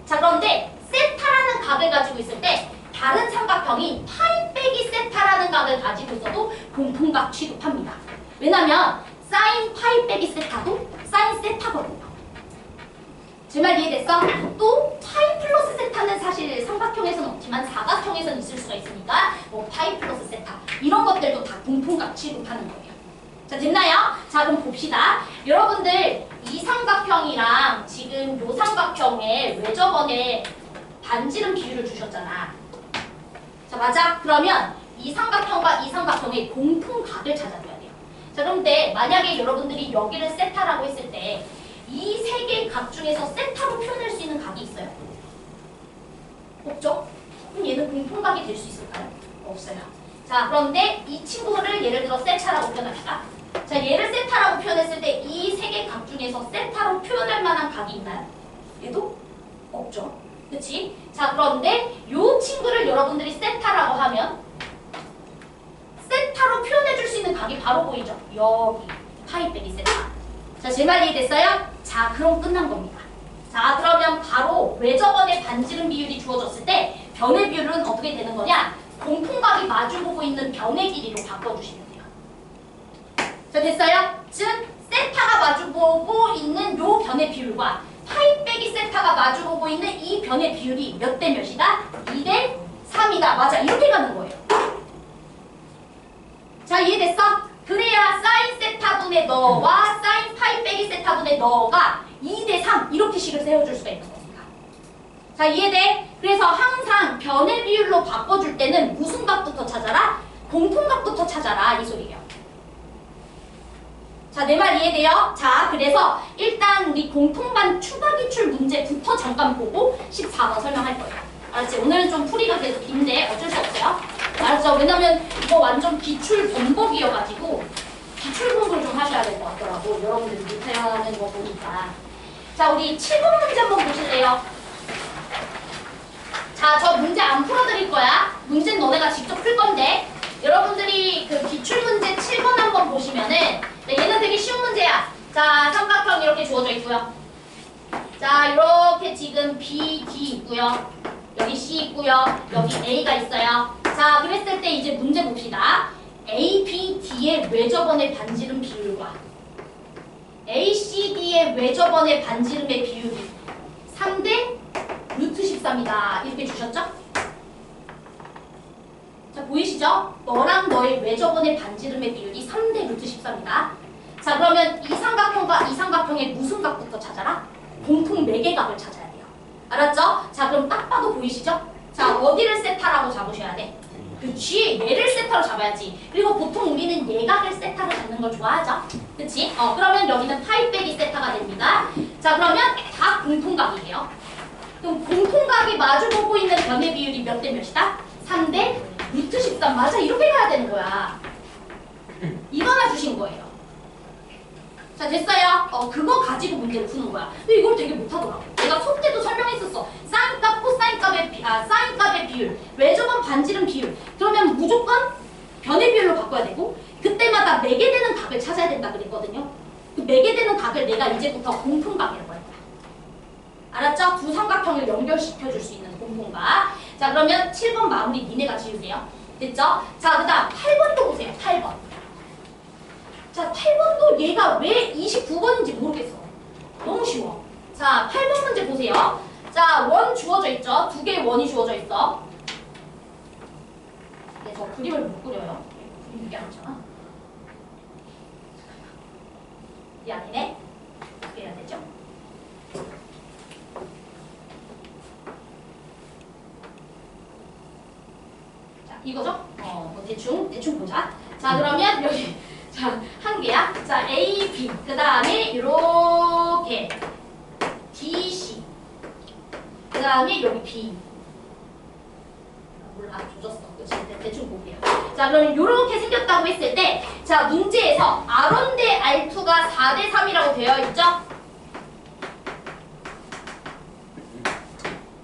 자, 그런데 세타라는 각을 가지고 있을 때 다른 삼각형이 파이 빼기 세타라는 각을 가지고 있어도 공통각 취급합니다. 왜냐면 사인 파이 빼기 세타도 사인 세타거든요. 제 말 이해됐어? 또 파이 플러스 세타는 사실 삼각형에서는 없지만 사각형에서는 있을 수가 있으니까 뭐 파이 플러스 세타 이런 것들도 다 공통각 취급하는 거예요. 자, 됐나요? 자, 그럼 봅시다. 여러분들 이 삼각형이랑 지금 요 삼각형의 외접원의 반지름 비율을 주셨잖아. 자, 맞아? 그러면 이 삼각형과 이 삼각형의 공통각을 찾아줘야 돼요. 자, 그런데 만약에 여러분들이 여기를 세타라고 했을 때 이 세 개의 각 중에서 세타로 표현할 수 있는 각이 있어요? 없죠? 그럼 얘는 공통각이 될 수 있을까요? 없어요. 자, 그런데 이 친구를 예를 들어 세타라고 표현합시다. 자, 얘를 세타라고 표현했을 때 이 세 개 각 중에서 세타로 표현할 만한 각이 있나요? 얘도 없죠. 그치? 자, 그런데 이 친구를 여러분들이 세타라고 하면 세타로 표현해줄 수 있는 각이 바로 보이죠? 여기 파이 빼기 세타. 자, 제 말 이해됐어요? 자, 그럼 끝난 겁니다. 자, 그러면 바로 외접원의 반지름 비율이 주어졌을 때 변의 비율은 어떻게 되는 거냐? 공통각이 마주보고 있는 변의 길이로 바꿔주시면 돼요. 자, 됐어요? 즉 세타가 마주보고 있는 요 변의 비율과 파이 빼기 세타가 마주보고 있는 이 변의 비율이 몇 대 몇이다? 2대 3이다. 맞아, 이렇게 가는 거예요. 자, 이해됐어? 그래야 사인 세타분의 너와 사인 파이 빼기 세타분의 너가 2대 3 이렇게 식을 세워줄 수가 있는 거니까. 자, 이해돼? 그래서 항상 변의 비율로 바꿔줄 때는 무슨 각부터 찾아라? 공통각부터 찾아라, 이 소리예요. 자, 내 말 이해돼요? 자, 그래서 일단 우리 공통반 추가 기출 문제부터 잠깐 보고 14번 설명할 거예요. 알았지? 오늘은 좀 풀이가 계속 긴데 어쩔 수 없어요. 알았죠? 왜냐면 이거 완전 기출 번복이어가지고 기출 공부를 좀 하셔야 될 것 같더라고. 여러분들이 못하는 거 보니까. 자, 우리 7번 문제 한번 보실래요? 자, 저 문제 안 풀어드릴 거야. 문제는 너네가 직접 풀 건데 여러분들이 그 기출문제 7번 한번 보시면은 얘는 되게 쉬운 문제야. 자, 삼각형 이렇게 주어져 있고요. 자, 이렇게 지금 B, D 있고요. 여기 C 있고요. 여기 A가 있어요. 자, 그랬을 때 이제 문제 봅시다. A, B, D의 외접원의 반지름 비율과 A, C, D의 외접원의 반지름의 비율이 3대 루트 13이다. 이렇게 주셨죠? 자, 보이시죠? 너랑 너의 외접원의 반지름의 비율이 3대 루트 13이다. 자, 그러면 이 삼각형과 이 삼각형의 무슨 각부터 찾아라? 공통 매개각을 찾아야 돼요. 알았죠? 자, 그럼 딱 봐도 보이시죠? 자, 어디를 세타라고 잡으셔야 돼? 그치, 얘를 세타로 잡아야지. 그리고 보통 우리는 예각을 세타로 잡는 걸 좋아하죠. 그치? 그러면 여기는 파이 빼기 세타가 됩니다. 자, 그러면 다 공통각이에요. 그럼 공통각이 마주보고 있는 변의 비율이 몇 대 몇이다? 3대 루트 13. 맞아, 이렇게 가야 되는 거야. 이거나 주신 거예요. 자, 됐어요? 그거 가지고 문제를 푸는 거야. 근데 이걸 되게 못하더라고. 내가 수업 때도 설명했었어. 사인값, 코사인값의 사인값의 비율, 외접원 반지름 비율. 그러면 무조건 변의 비율로 바꿔야 되고, 그때마다 매게 되는 각을 찾아야 된다 그랬거든요. 그 매게 되는 각을 내가 이제부터 공통각이라고 할 거야. 알았죠? 두 삼각형을 연결시켜 줄 수 있는 공통각. 자, 그러면 7번 마무리 니네가 지으세요. 됐죠? 자, 그 다음 8번도 보세요. 8번. 자, 8번도 얘가 왜 29번인지 모르겠어. 너무 쉬워. 자, 8번 문제 보세요. 자, 원 주어져 있죠? 두 개의 원이 주어져 있어. 네, 저 그림을 못 그려요. 그림 이게 아니잖아. 이게 아니네. 어떻게 해야 되죠? 자, 이거죠? 뭐 대충 보자. 자, 그러면 여기 자, 한 개야. 자, A, B. 그 다음에 이렇게 D, C. 그 다음에 여기 B. 몰라, 조졌어. 그치? 대충 볼게요. 자, 그럼 이렇게 생겼다고 했을 때, 자, 문제에서 R1 대 R2가 4대 3이라고 되어 있죠?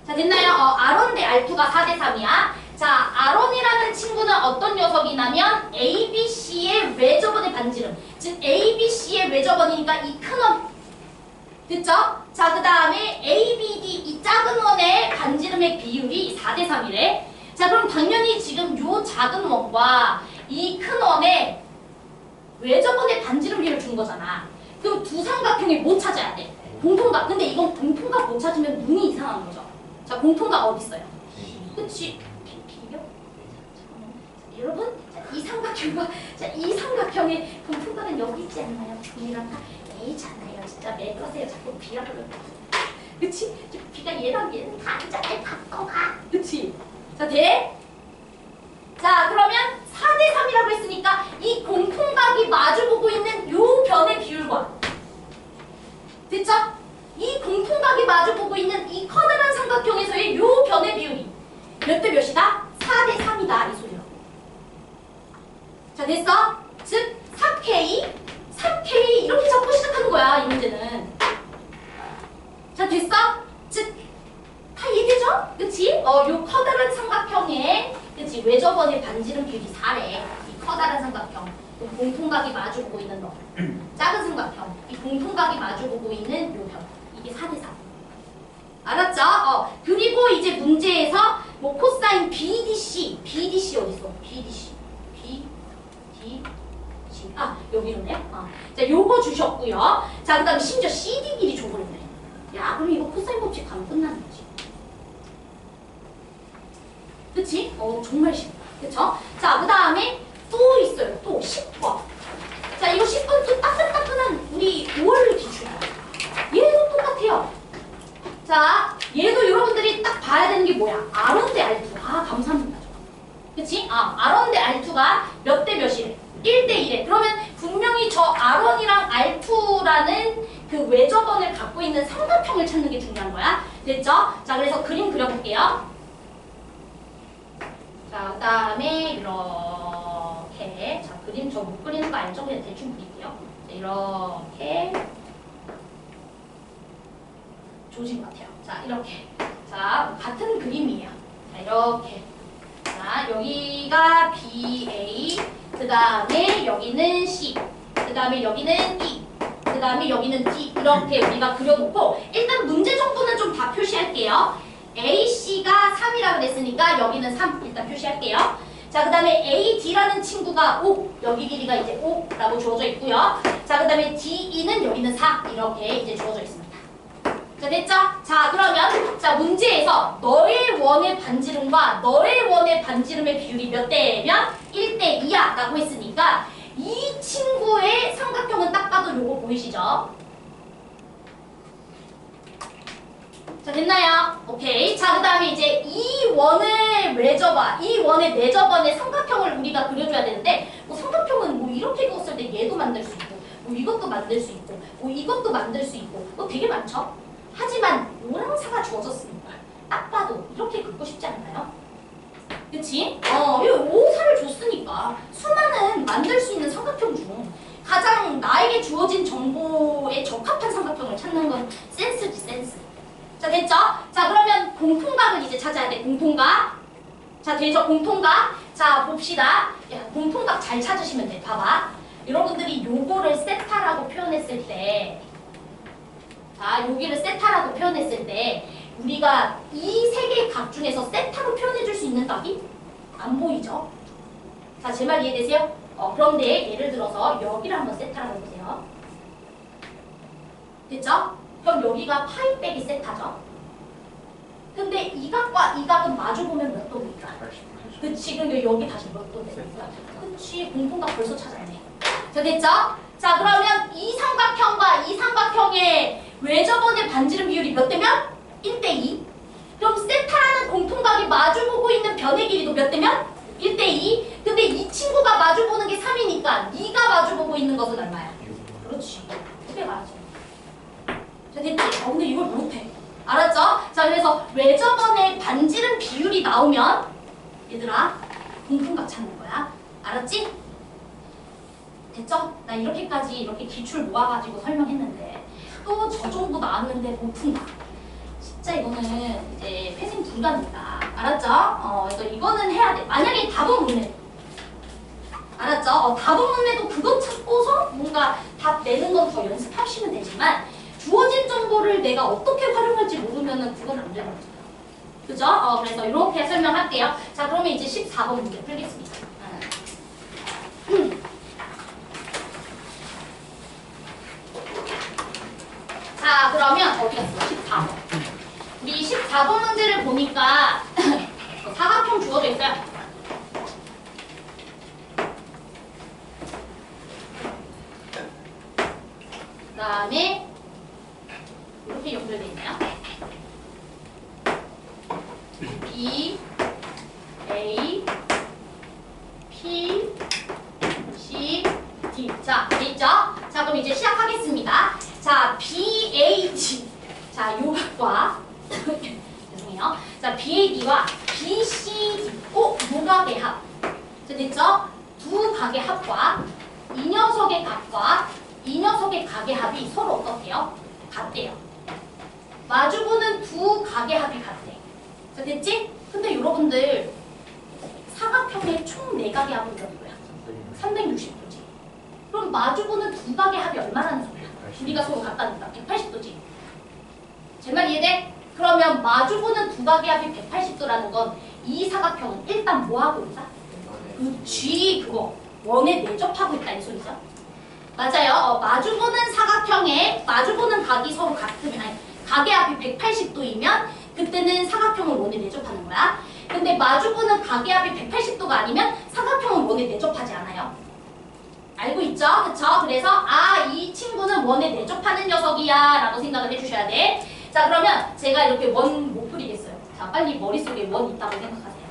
자, 됐나요? R1 대 R2가 4대 3이야. 자, R1이라는 친구는 어떤 녀석이냐면 ABC의 외접원의 반지름. 즉 ABC의 외접원이니까 이 큰 원. 됐죠? 자, 그 다음에 ABD 이 작은 원의 반지름의 비율이 4대 3이래. 자, 그럼 당연히 지금 요 작은 원과 이 큰 원의 외접원의 반지름 비율을 준 거잖아. 그럼 두 삼각형이 뭐 찾아야 돼? 공통각. 근데 이건 공통각 못 찾으면 눈이 이상한 거죠. 자, 공통각 어디 있어요? 그치? 여러분, 자, 이 삼각형과 자, 이 삼각형의 공통각은 여기 있지 않나요? B랑 A잖아요. 진짜 매끄러세요. 자꾸 B라고 그러고. 그치? B가 얘랑 얘는 다 있잖아요. 바꿔가. 그치? 자, 돼? 자, 그러면 4대 3이라고 했으니까 이 공통각이 마주보고 있는 요 변의 비율과 됐죠? 이 공통각이 마주보고 있는 이 커다란 삼각형에서의 요 변의 비율이 몇 대 몇이다? 4대 3이다. 이 소리야. 자, 됐어? 즉 3K 이렇게 적고 시작하는 거야, 이 문제는. 자, 됐어? 즉 다 이해되죠? 그치? 요 커다란 삼각형에 그치? 외접원의 반지름 비율이 4래. 이 커다란 삼각형. 공통각이 마주보고 있는 너. 작은 삼각형. 이 공통각이 마주보고 있는 요 변. 이게 4대 3. 알았죠? 그리고 이제 문제에서 뭐 코사인 BDC 어딨어? BDC. 여기 있네. 자, 요거 주셨고요. 자, 그 다음에 심지어 CD 길이 줘버렸네. 야, 그럼 이거 코사인 법칙 가면 끝나는 거지. 그치? 정말 쉽다. 그쵸? 자, 그 다음에 또 있어요. 또 10번. 자, 이거 10번 또 따끈따끈한 우리 5월 기출이야. 얘도 똑같아요. 자, 얘도 여러분들이 딱 봐야 되는 게 뭐야? R1 대 R2. 감사합니다. 그치? R1 대 R2가 몇 대 몇이래? 1대 1에. 그러면 분명히 저 R1이랑 R2라는 그 외접원을 갖고 있는 삼각형을 찾는 게 중요한 거야. 됐죠? 자, 그래서 그림 그려볼게요. 자, 그 다음에 이렇게. 자, 그림 저 못 그리는 거 알죠? 그냥 대충 그릴게요. 자, 이렇게. 좋으신 것 같아요. 자, 이렇게. 자, 같은 그림이에요. 자, 이렇게. 자, 여기가 BA, 그 다음에 여기는 C, 그 다음에 여기는 E, 그 다음에 여기는 D. 이렇게 우리가 그려놓고 일단 문제 정도는 좀 다 표시할게요. AC가 3이라고 그랬으니까 여기는 3 일단 표시할게요. 자, 그 다음에 AD라는 친구가 5, 여기 길이가 이제 5라고 주어져 있고요. 자, 그 다음에 DE는 여기는 4 이렇게 이제 주어져 있습니다. 자, 됐죠? 자, 그러면 자, 문제에서 너의 원의 반지름과 너의 원의 반지름의 비율이 몇 대면 1대 2야 라고 했으니까 이 친구의 삼각형은 딱 봐도 요거 보이시죠? 자, 됐나요? 오케이. 자, 그 다음에 이제 이 원을 매접아. 이 원의 매접원의 삼각형을 우리가 그려줘야 되는데, 뭐 삼각형은 뭐 이렇게 그었을 때 얘도 만들 수 있고, 뭐 이것도 만들 수 있고, 뭐 이것도 만들 수 있고, 뭐 되게 많죠? 하지만 오랑사가 주어졌으니까 딱 봐도 이렇게 긋고 싶지 않나요? 그치? 이 오사를 줬으니까 수많은 만들 수 있는 삼각형 중 가장 나에게 주어진 정보에 적합한 삼각형을 찾는 건 센스지, 센스. 자, 됐죠? 자, 그러면 공통각을 이제 찾아야 돼. 공통각. 자, 되죠? 공통각. 자, 봅시다. 야, 공통각 잘 찾으시면 돼. 봐봐. 여러분들이 요거를 세타라고 표현했을 때, 자, 여기를 세타라고 표현했을 때, 우리가 이 세 개의 각 중에서 세타로 표현해줄 수 있는 각이 안 보이죠? 자, 제 말 이해되세요? 그런데 예를 들어서 여기를 한번 세타라고 해보세요. 됐죠? 그럼 여기가 파이 빼기 세타죠? 근데 이 각과 이 각은 마주보면 몇 도입니까? 그치, 근데 여기 다시 몇 도 됩니까? 그치, 공통각 벌써 찾았네. 자, 됐죠? 자, 그러면 이 삼각형과 이 삼각형의 외접원의 반지름 비율이 몇 대면? 1대2. 그럼 세타라는 공통각이 마주보고 있는 변의 길이도 몇 대면? 1대2. 근데 이 친구가 마주보는 게 3이니까 네가 마주보고 있는 것은 얼마야? 그렇지. 2배 가야지. 자, 됐지? 근데 이걸 못해. 알았죠? 자, 그래서 외접원의 반지름 비율이 나오면 얘들아 공통각 찾는 거야. 알았지? 됐죠? 나 이렇게까지 이렇게 기출 모아가지고 설명했는데 또 저 정도 나왔는데 못 푼다. 진짜 이거는 이제 패싱 불가능이다. 알았죠? 그래서 이거는 해야 돼. 만약에 답은 못 내도. 알았죠? 답은 못 내도 그것 찾고서 뭔가 답 내는 건 더 연습하시면 되지만 주어진 정보를 내가 어떻게 활용할지 모르면은 그건 안 되는 거죠. 그죠? 그래서 이렇게 설명할게요. 자, 그러면 이제 14번 문제 풀겠습니다. 자, 그러면 어디 갔어? 14번. 우리 14번 문제를 보니까 사각형 주어져 있어요. 그 다음에 이렇게 연결되어 있나요? B, A, P, C, D. 자, 됐죠? 자, 그럼 이제 시작하겠습니다. 자, BAD. 자, 요 각과 죄송해요. 자, BAD와 BCD. 요 각의 합. 자, 됐죠? 두 각의 합과 이 녀석의 각과 이 녀석의 각의 합이 서로 어떻게요? 같대요. 마주보는 두 각의 합이 같대. 자, 됐지? 근데 여러분들 사각형의 총 4각의 합은 몇 도야? 360도지. 그럼 마주보는 두 각의 합이 얼마라는 소리야? 우리가 서로 같다니까 180도지. 제 말 이해돼? 그러면 마주보는 두 각의 합이 180도라는 건 이 사각형은 일단 뭐 하고 있다? 그 G 그거 원에 내접하고 있다 이 소리죠. 맞아요. 마주보는 사각형에 마주보는 각이 서로 같으면 아니 각의 합이 180도이면 그때는 사각형을 원에 내접하는 거야. 근데 마주보는 각의 합이 180도가 아니면 사각형은 원에 내접하지 않아요. 알고 있죠? 그쵸? 그래서 이 친구는 원에 내접하는 녀석이야 라고 생각을 해주셔야 돼. 자, 그러면 제가 이렇게 원 못 그리겠어요. 자, 빨리 머릿속에 원 있다고 생각하세요.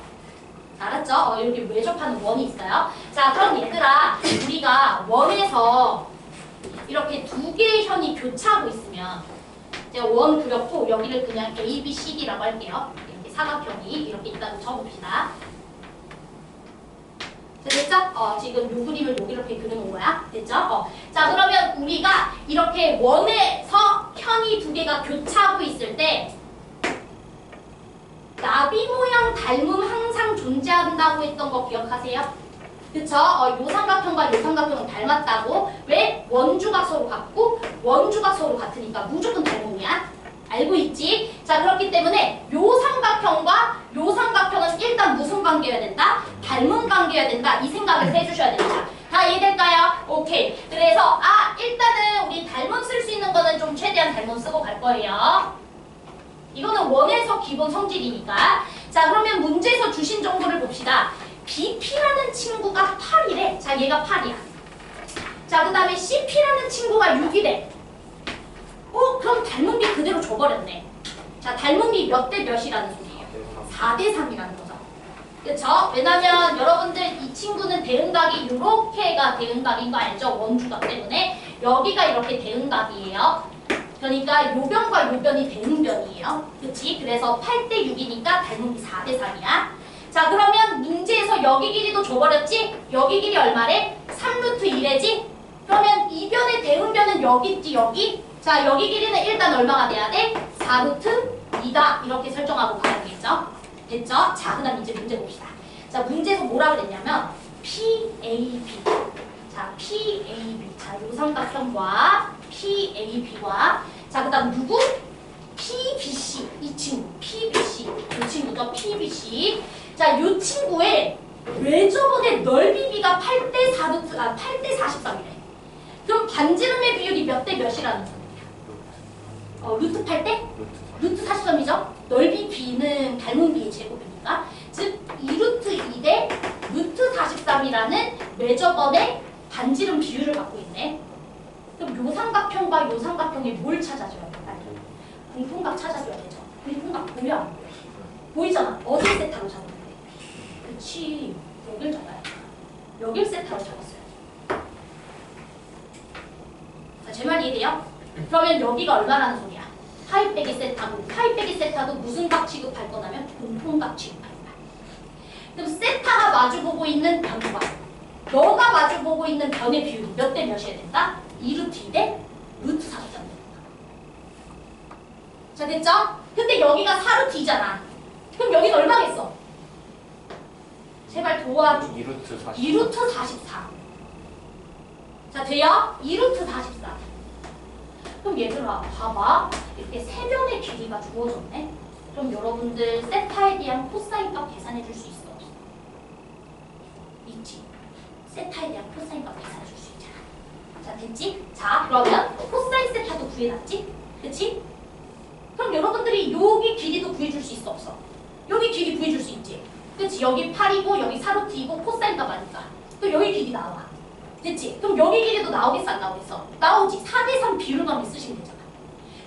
알았죠? 이렇게 내접하는 원이 있어요. 자, 그럼 얘들아 우리가 원에서 이렇게 두 개의 현이 교차하고 있으면 제가 원 그렸고 여기를 그냥 A, B, C, D라고 할게요. 이렇게 사각형이 이렇게 있다고 적어봅시다. 됐죠? 지금 요 그림을 여기 이렇게 그려놓은 거야. 됐죠? 자, 그러면 우리가 이렇게 원에서 현이 두 개가 교차하고 있을 때 나비 모양 닮음 항상 존재한다고 했던 거 기억하세요? 그쵸? 요 삼각형과 요 삼각형은 닮았다고. 왜? 원주가 서로 같고 원주가 서로 같으니까 무조건 닮음이야. 알고 있지? 자, 그렇기 때문에 요 삼각형과 요 삼각형은 일단 무슨 관계여야 된다? 닮은 관계여야 된다. 이 생각을 해주셔야 됩니다. 다 이해될까요? 오케이. 그래서 일단은 우리 닮음 쓸 수 있는 거는 좀 최대한 닮음 쓰고 갈 거예요. 이거는 원에서 기본 성질이니까. 자, 그러면 문제에서 주신 정보를 봅시다. BP라는 친구가 8이래. 자, 얘가 8이야. 자, 그 다음에 CP라는 친구가 6이래. 그럼 닮은 비 그대로 줘버렸네. 자, 닮은 비 몇 대 몇이라는 소리예요? 4대 3이라는 거죠. 그쵸? 왜냐면 여러분들 이 친구는 대응각이 이렇게가 대응각인 거 알죠? 원주각 때문에 여기가 이렇게 대응각이에요. 그러니까 요변과 요변이 대응변이에요. 그치? 그래서 8대 6이니까 닮은 비 4대 3이야. 자, 그러면 문제에서 여기 길이도 줘버렸지? 여기 길이 얼마래? 3루트 1이지? 그러면 이 변의 대응변은 여기 있지, 여기? 자, 여기 길이는 일단 얼마가 돼야 돼? 4루트 2다. 이렇게 설정하고 가야 되겠죠? 됐죠? 자, 그 다음 이제 문제 봅시다. 자, 문제에서 뭐라 그랬냐면 PAB. 자, PAB. 자, 요 삼각형과 PAB와 자, 그 다음 누구? PBC. 이 친구. PBC. 이 친구죠. PBC. 자, 요 친구의 외접원의 넓이 비가 8대 43이래. 그럼 반지름의 비율이 몇 대 몇이라는 소리야? 루트 8대? 루트 43이죠? 넓이 b는 닮은 b의 제곱이니까. 즉 2루트 2대 루트 43이라는 외접원의 반지름 비율을 갖고 있네. 그럼 요 삼각형과 요 삼각형에 뭘 찾아줘야 돼? 빨리. 공통각 찾아줘야 되죠. 공통각 보여 안 보여? 보이잖아. 어딜 세타로 잡으면 돼? 그치. 여길 잡아야 돼. 여길 세타로 잡았어요. 자, 제 말 이해돼요? 그러면 여기가 얼마라는 소리야? 파이 빼기 세타고 파이 빼기 세타도 무슨 각 취급할 거냐면 공통각 취급할 거야. 그럼 세타가 마주보고 있는 변과 너가 마주보고 있는 변의 비율이 몇 대 몇이어야 된다? 2루트 2대 루트 4점 된다. 자, 됐죠? 근데 여기가 4루트 2잖아. 그럼 여기는 얼마겠어? 제발 도와줘. 2루트 44. 2루트 44. 자, 돼요? 2루트 44. 그럼 얘들아, 봐봐. 이렇게 세 변의 길이가 주어졌네. 그럼 여러분들 세타에 대한 코사인값 계산해 줄 수 있어? 없어? 있지. 세타에 대한 코사인값 계산해 줄 수 있잖아. 자, 됐지? 자, 그러면 코사인 세타도 구해놨지? 그치? 그럼 여러분들이 여기 길이도 구해줄 수 있어? 없어? 여기 길이 구해줄 수 있지? 그치? 여기 8이고 여기 4루트이고 코사인값 아니까. 그럼 여기 길이 나와. 됐지? 그럼 여기 길이도 나오겠어 안 나오겠어? 나오지. 4대 3 비율만 쓰시면 되잖아.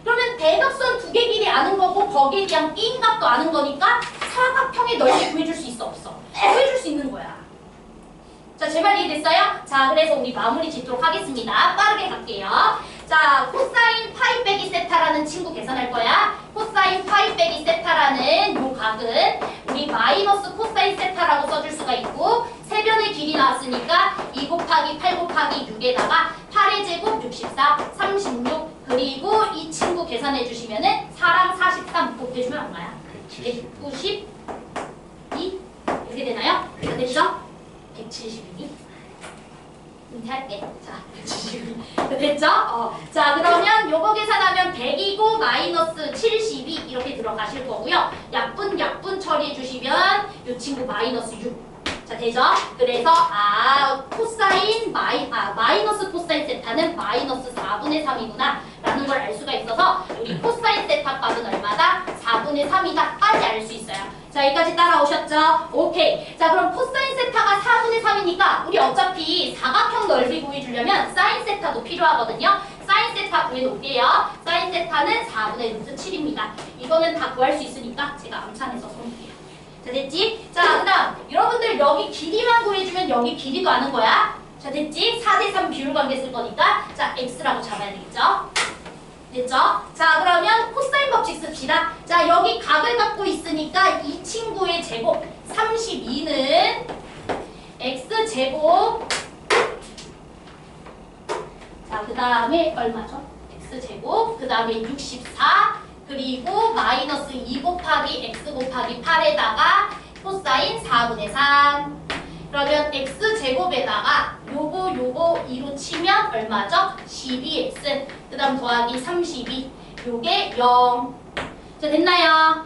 그러면 대각선 두 개 길이 아는 거고 거기에 대한 끼인값도 아는 거니까 사각형의 넓이 구해줄 수 있어 없어? 구해줄 수 있는 거야. 자, 제 말 이해됐어요? 자, 그래서 우리 마무리 짓도록 하겠습니다. 빠르게 갈게요. 자, 코사인 파이 빼기 세타라는 친구 계산할 거야. 코사인 파이 빼기 세타라는 요 각은 우리 마이너스 코사인 세타라고 써줄 수가 있고 세 변의 길이 나왔으니까 2 곱하기 8 곱하기 6에다가 8의 제곱 64, 36 그리고 이 친구 계산해 주시면은 4랑 43 곱해주면 얼마야? 192 이렇게 되나요? 다 됐죠? 172 은퇴할게. 자, 172 됐죠? 자, 그러면 요거 계산하면 100이고 마이너스 72 이렇게 들어가실 거고요. 약분 처리해 주시면 요 친구 마이너스 6 자, 되죠? 그래서 코사인 마이너스 코사인 세타는 마이너스 4분의 3이구나 라는 걸 알 수가 있어서 우리 코사인 세타 값은 얼마다? 4분의 3이다 까지 알 수 있어요. 자, 여기까지 따라오셨죠? 오케이. 자, 그럼 코사인 세타가 4분의 3이니까 우리 어차피 사각형 넓이 구해주려면 사인 세타도 필요하거든요. 사인 세타 구해놓을게요. 사인 세타는 4분의 루트 7입니다. 이거는 다 구할 수 있으니까 제가 암산해서 써놓을게요. 자, 됐지? 자, 그 다음 여러분들 여기 길이만 구해주면 여기 길이도 아는 거야. 자, 됐지? 4대 3 비율 관계 쓸 거니까 자, x라고 잡아야 되겠죠? 됐죠? 자, 그러면 코사인 법칙 씁시다. 자, 여기 각을 갖고 있으니까 이 친구의 제곱 32는 x제곱 자, 그 다음에 얼마죠? x제곱 그 다음에 64 그리고 마이너스 2 곱하기 x 곱하기 8에다가 코사인 4분의 3 그러면 x제곱에다가 요거 2로 치면 얼마죠? 12x 그 다음 더하기 32 요게 0 자, 됐나요?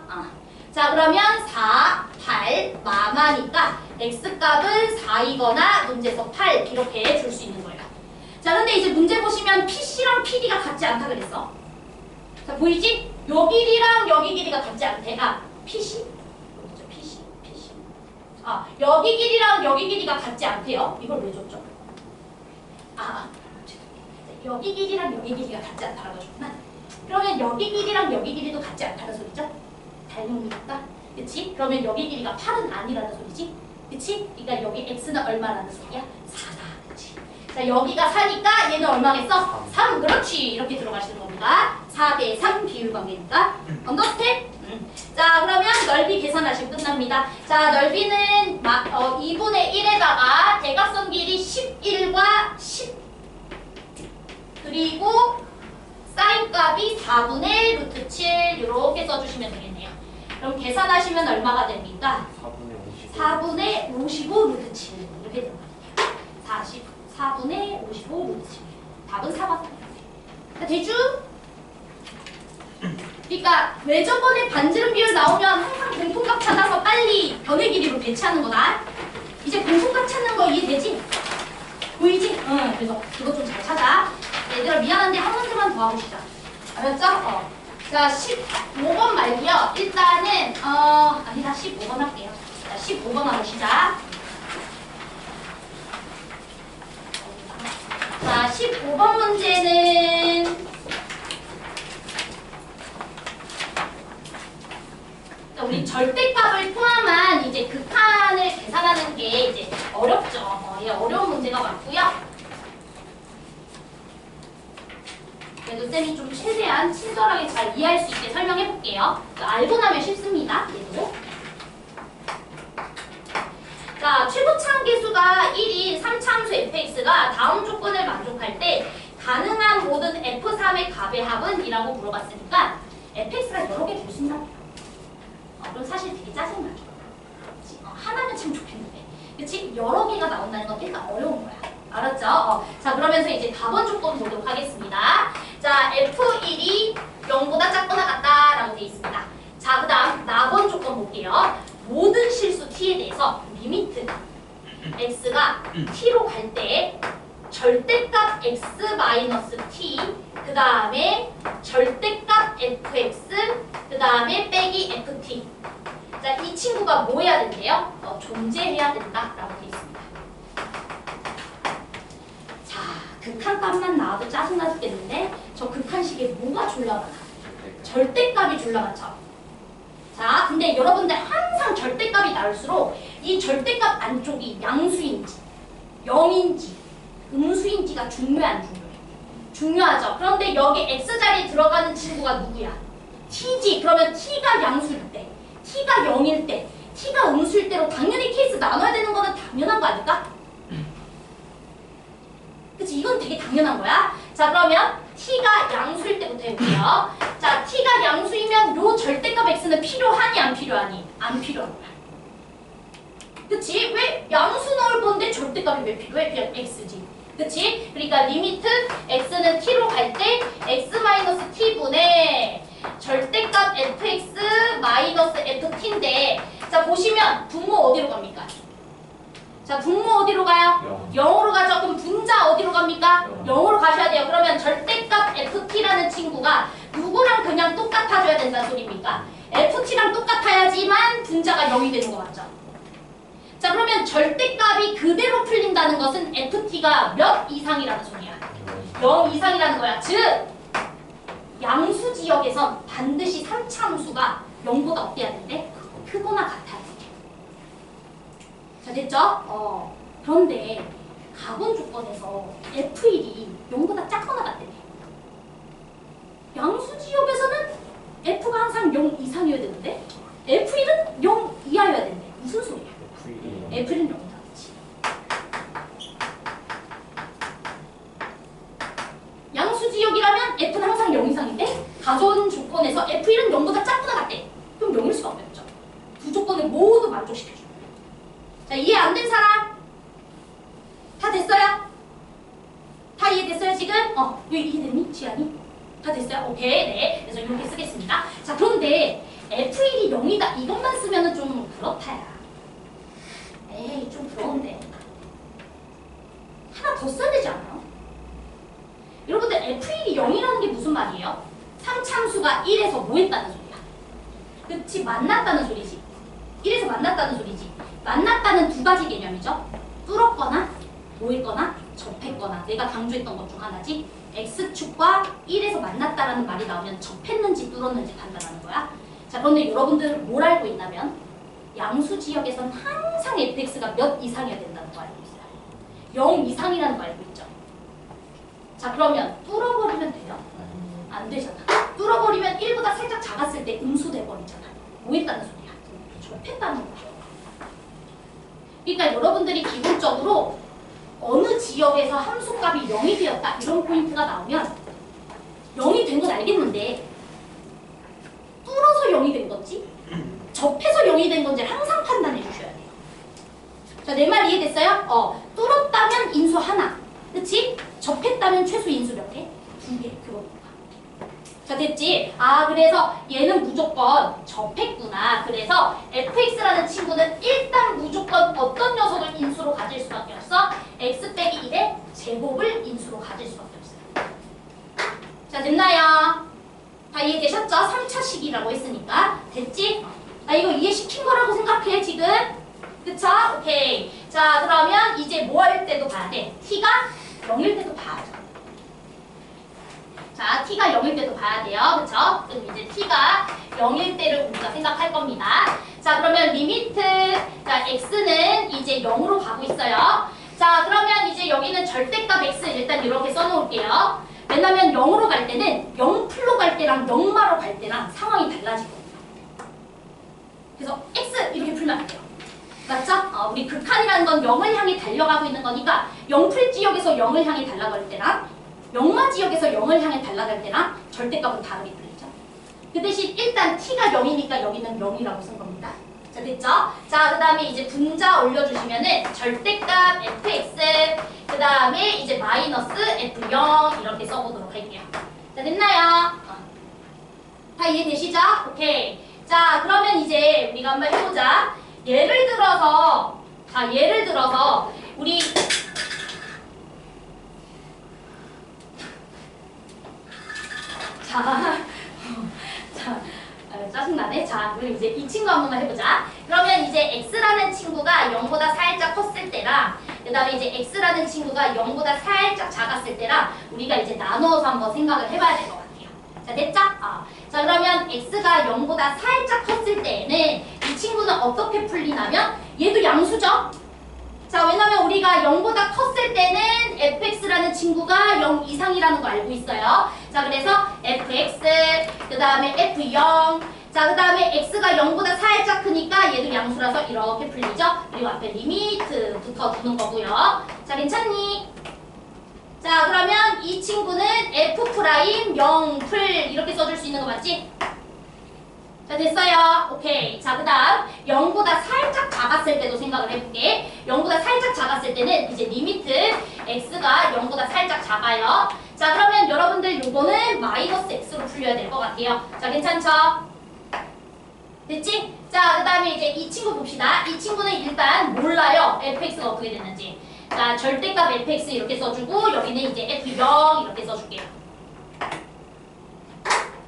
자, 그러면 4, 8 마마니까 x값은 4이거나 문제에서 8 이렇게 줄 수 있는 거예요. 자, 근데 이제 문제 보시면 PC랑 PD가 같지 않다 그랬어. 자, 보이지? 요 길이랑 여기 길이가 같지 않대. PC? 어디죠? PC. 여기 길이랑 여기 길이가 같지 않대요. 이걸 왜 줬죠? 여기 길이랑 여기 길이가 같지 않다라고 하셨구나. 그러면 여기 길이랑 여기 길이도 같지 않다는 소리죠? 닮으니까. 그치? 그러면 여기 길이가 8은 아니라는 소리지? 그치? 그러니까 여기 x는 얼마라는 소리야? 4다. 그치? 자, 여기가 4니까 얘는 얼마겠어? 3. 그렇지. 이렇게 들어가시는 겁니다. 4대 3 비율 관계니까. 언더스탠? 자, 그러면 넓이 계산하시면 끝납니다. 자, 넓이는 2분의 1에다가 대각선 길이 11과 10 그리고 사인 값이 4분의 루트 7 이렇게 써주시면 되겠네요. 그럼 계산하시면 얼마가 됩니까? 4분의 55 루트 7 이렇게 들어가요. 4분의 55 루트 7 답은 4번. 자, 대주? 그러니까 왜 저번에 반지름 비율 나오면 항상 공통값 찾아서 빨리 변의 길이로 배치하는 거다. 이제 공통값 찾는 거 이해되지? 보이지? 응. 그래서 그거 좀 잘 찾아. 얘들아 미안한데 한 문제만 더 하고 시작. 알았죠? 자, 15번 말고요. 일단은 아니다 15번 할게요. 자, 15번 하고 시작. 자, 15번 문제는 우리 절대값을 포함한 이제 극한을 계산하는 게 이제 어렵죠. 예, 어려운 문제가 많고요. 그래도 쌤이 좀 최대한 친절하게 잘 이해할 수 있게 설명해 볼게요. 알고 나면 쉽습니다. 얘도. 자, 최고차항 계수가 1인 3차함수 fx가 다음 조건을 만족할 때 가능한 모든 f3의 값의 합은? 이라고 물어봤으니까 fx가 여러 개 줄 수 있나? 그럼 사실 되게 짜증나죠. 하나는 참 좋겠는데. 그치? 여러 개가 나온다는 건 일단 어려운 거야. 알았죠? 자, 그러면서 이제 답원 조건 보도록 하겠습니다. 자, F1이 0보다 작거나 같다라고 되어 있습니다. 자, 그 다음 낙원 조건 볼게요. 모든 실수 t에 대해서 리미트 x가 t로 갈 때 절대값 x-t 그 다음에 절대값 fx 그 다음에 빼기 ft. 자, 이 친구가 뭐 해야 된대요? 존재해야 된다라고 되어 있습니다. 자, 극한값만 나와도 짜증나 죽겠는데 저 극한식에 뭐가 졸라 많아? 절대값이 졸라 많죠. 자, 근데 여러분들 항상 절대값이 나올수록 이 절대값 안쪽이 양수인지 0인지 음수인지가 중요해 안 중요해? 중요하죠. 그런데 여기 x자리에 들어가는 친구가 누구야? t지. 그러면 t가 양수일 때, t가 0일 때, t가 음수일 때로 당연히 케이스 나눠야 되는 거는 당연한 거 아닐까? 그치? 이건 되게 당연한 거야. 자, 그러면 t가 양수일 때부터 해볼게요. 자, t가 양수이면 요 절대값 x는 필요하니 안 필요하니? 안 필요한 거야. 그치? 왜 양수 넣을 건데 절대값이 왜 필요해? 그냥 x지. 그치? 그러니까 리미트 x는 t로 갈 때 x-t분의 절대값 fx-ft인데 자, 보시면 분모 어디로 갑니까? 자, 분모 어디로 가요? 0으로 가죠. 그럼 분자 어디로 갑니까? 0으로 가셔야 돼요. 그러면 절대값 ft라는 친구가 누구랑 그냥 똑같아져야 된다는 소리입니까? ft랑 똑같아야지만 분자가 0이 되는 거 맞죠? 자, 그러면 절대값이 그대로 풀린다는 것은 ft가 몇 이상이라는 소리야? 0 이상이라는 거야. 즉, 양수 지역에선 반드시 3차 함수가 0보다 어때야 된대? 크거나 같아야 돼. 자, 됐죠? 그런데 가본 조건에서 F1이 0보다 작거나 같대. 양수 지역에서는 F가 항상 0 이상이어야 되는데 F1은 0 이하여야 된대. 무슨 소리야? F는 0이다. 그치? 양수 지역이라면 F는 항상 0 이상인데 가본 조건에서 F1은 0보다 작거나 같대. 그럼 0일 수가 없겠죠. 두 조건을 모두 만족시켜줘. 자, 이해 안 된 사람? 다 됐어요? 다 이해됐어요 지금? 왜 이해됐니? 지안이? 다 됐어요? 오케이, 네. 그래서 이렇게 쓰겠습니다. 자, 그런데 F1이 0이다 이것만 쓰면은 좀 그렇다야. 에이, 좀 그런데 하나 더 써야 되지 않아요? 여러분들 F1이 0이라는 게 무슨 말이에요? 3참수가 1에서 뭐 했다는 소리야? 그치? 만났다는 소리지. 1에서 만났다는 소리지. 만났다는 두 가지 개념이죠. 뚫었거나 모였거나 접했거나 내가 강조했던 것 중 하나지. x축과 1에서 만났다라는 말이 나오면 접했는지 뚫었는지 판단하는 거야. 자, 그런데 여러분들 뭘 알고 있냐면 양수 지역에선 항상 fx가 몇 이상이어야 된다는 거 알고 있어요. 0 이상이라는 거 알고 있죠. 자, 그러면 뚫어버리면 돼요? 안 되잖아. 뚫어버리면 1보다 살짝 작았을 때 음수돼 버리잖아. 뭐 했다는 소리야? 접했다는 거죠. 그러니까 여러분들이 기본적으로 어느 지역에서 함수값이 0이 되었다 이런 포인트가 나오면 0이 된 건 알겠는데 뚫어서 0이 된 건지 접해서 0이 된 건지 항상 판단해 주셔야 돼요. 자, 내 말 이해됐어요? 뚫었다면 인수 하나, 그치? 접했다면 최소 인수 몇 개? 2개, 그겁니다. 자, 됐지? 아, 그래서 얘는 무조건 접했구나. 그래서 fx라는 친구는 일단 무조건 어떤 녀석을 인수로 가질 수밖에 없어? x 빼기 1의 제곱을 인수로 가질 수밖에 없어요. 자, 됐나요? 다 이해되셨죠? 3차식이라고 했으니까. 됐지? 나 이거 이해시킨 거라고 생각해, 지금. 그쵸? 오케이. 자, 그러면 이제 뭐 할 때도 봐야 돼? t가 0일 때도 봐야죠. 자, t가 0일 때도 봐야 돼요. 그쵸? 그럼 이제 t가 0일 때를 우리가 생각할 겁니다. 자, 그러면 리미트, 자, x는 이제 0으로 가고 있어요. 자, 그러면 이제 여기는 절대값 x 일단 이렇게 써놓을게요. 왜냐면 0으로 갈 때는 0풀로 갈 때랑 0마로 갈 때랑 상황이 달라지거든요. 그래서 x 이렇게 풀면 안 돼요. 맞죠? 우리 극한이라는 건 0을 향해 달려가고 있는 거니까 0풀 지역에서 0을 향해 달려갈 때랑 0마 지역에서 0을 향해 달려갈 때랑 절대값은 다르게 풀리죠. 그 대신 일단 t가 0이니까 여기는 0이라고 쓴 겁니다. 자, 됐죠? 자, 그 다음에 이제 분자 올려주시면은 절대값 fx, 그 다음에 이제 마이너스 f0 이렇게 써보도록 할게요. 자, 됐나요? 다 이해되시죠? 오케이. 자, 그러면 이제 우리가 한번 해보자. 예를 들어서, 우리 짜증나네. 자, 그럼 이제 이 친구 한 번만 해보자. 그러면 이제 x라는 친구가 0보다 살짝 컸을 때랑 그 다음에 이제 x라는 친구가 0보다 살짝 작았을 때랑 우리가 이제 나누어서 한번 생각을 해봐야 될 것 같아요. 자, 됐죠? 자, 그러면 x가 0보다 살짝 컸을 때에는 이 친구는 어떻게 풀리냐면 얘도 양수죠? 자, 왜냐면 우리가 0보다 컸을 때는 fx라는 친구가 0 이상이라는 거 알고 있어요. 자, 그래서 fx, 그 다음에 f0, 자, 그 다음에 x가 0보다 살짝 크니까 얘도 양수라서 이렇게 풀리죠? 그리고 앞에 리미트 붙어두는 거고요. 자, 괜찮니? 자, 그러면 이 친구는 f' 0풀 이렇게 써줄 수 있는 거 맞지? 자, 됐어요. 오케이. 자, 그 다음 0보다 살짝 작았을 때도 생각을 해볼게. 0보다 살짝 작았을 때는 이제 리미트 x가 0보다 살짝 작아요. 자, 그러면 여러분들 요거는 마이너스 x로 풀려야 될 것 같아요. 자, 괜찮죠? 됐지? 자, 그 다음에 이제 이 친구 봅시다. 이 친구는 일단 몰라요. fx가 어떻게 됐는지. 자, 절대값 fx 이렇게 써주고 여기는 이제 f0 이렇게 써줄게요.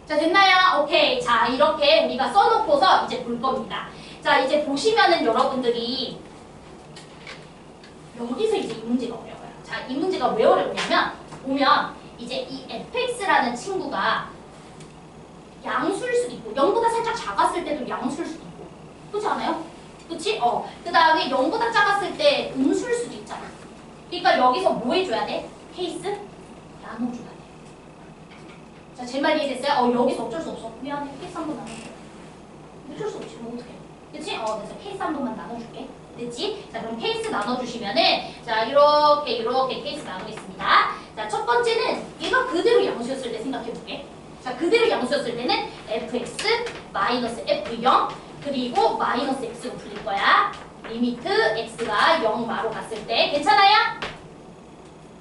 자, 됐나요? 오케이. 자, 이렇게 우리가 써놓고서 이제 볼 겁니다. 자, 이제 보시면은 여러분들이 여기서 이제 이 문제가 어려워요. 자, 이 문제가 왜 어렵냐면 보면 이제 이 fx라는 친구가 양수일 수도 있고 0보다 살짝 작았을 때도 양수일 수도 있고 그렇지 않아요? 그치? 그 다음에 0보다 작았을 때 음수일 수도 있잖아. 그러니까 여기서 뭐 해줘야 돼? 케이스 나눠줘야 돼. 자, 제 말 이해됐어요? 여기서 어쩔 수 없어. 미안해. 케이스 한 번 나눠줘. 어쩔 수 없지. 뭐 어떡해. 그치? 그래서 케이스 한 번만 나눠줄게. 됐지? 자, 그럼 케이스 나눠주시면은 자, 이렇게 케이스 나누겠습니다. 자, 첫 번째는 얘가 그대로 양수였을 때 생각해볼게. 자, 그대로 양수였을 때는 fx 마이너스 f0 그리고 마이너스 x로 풀릴 거야. 리미트 x가 0마로 갔을 때 괜찮아요?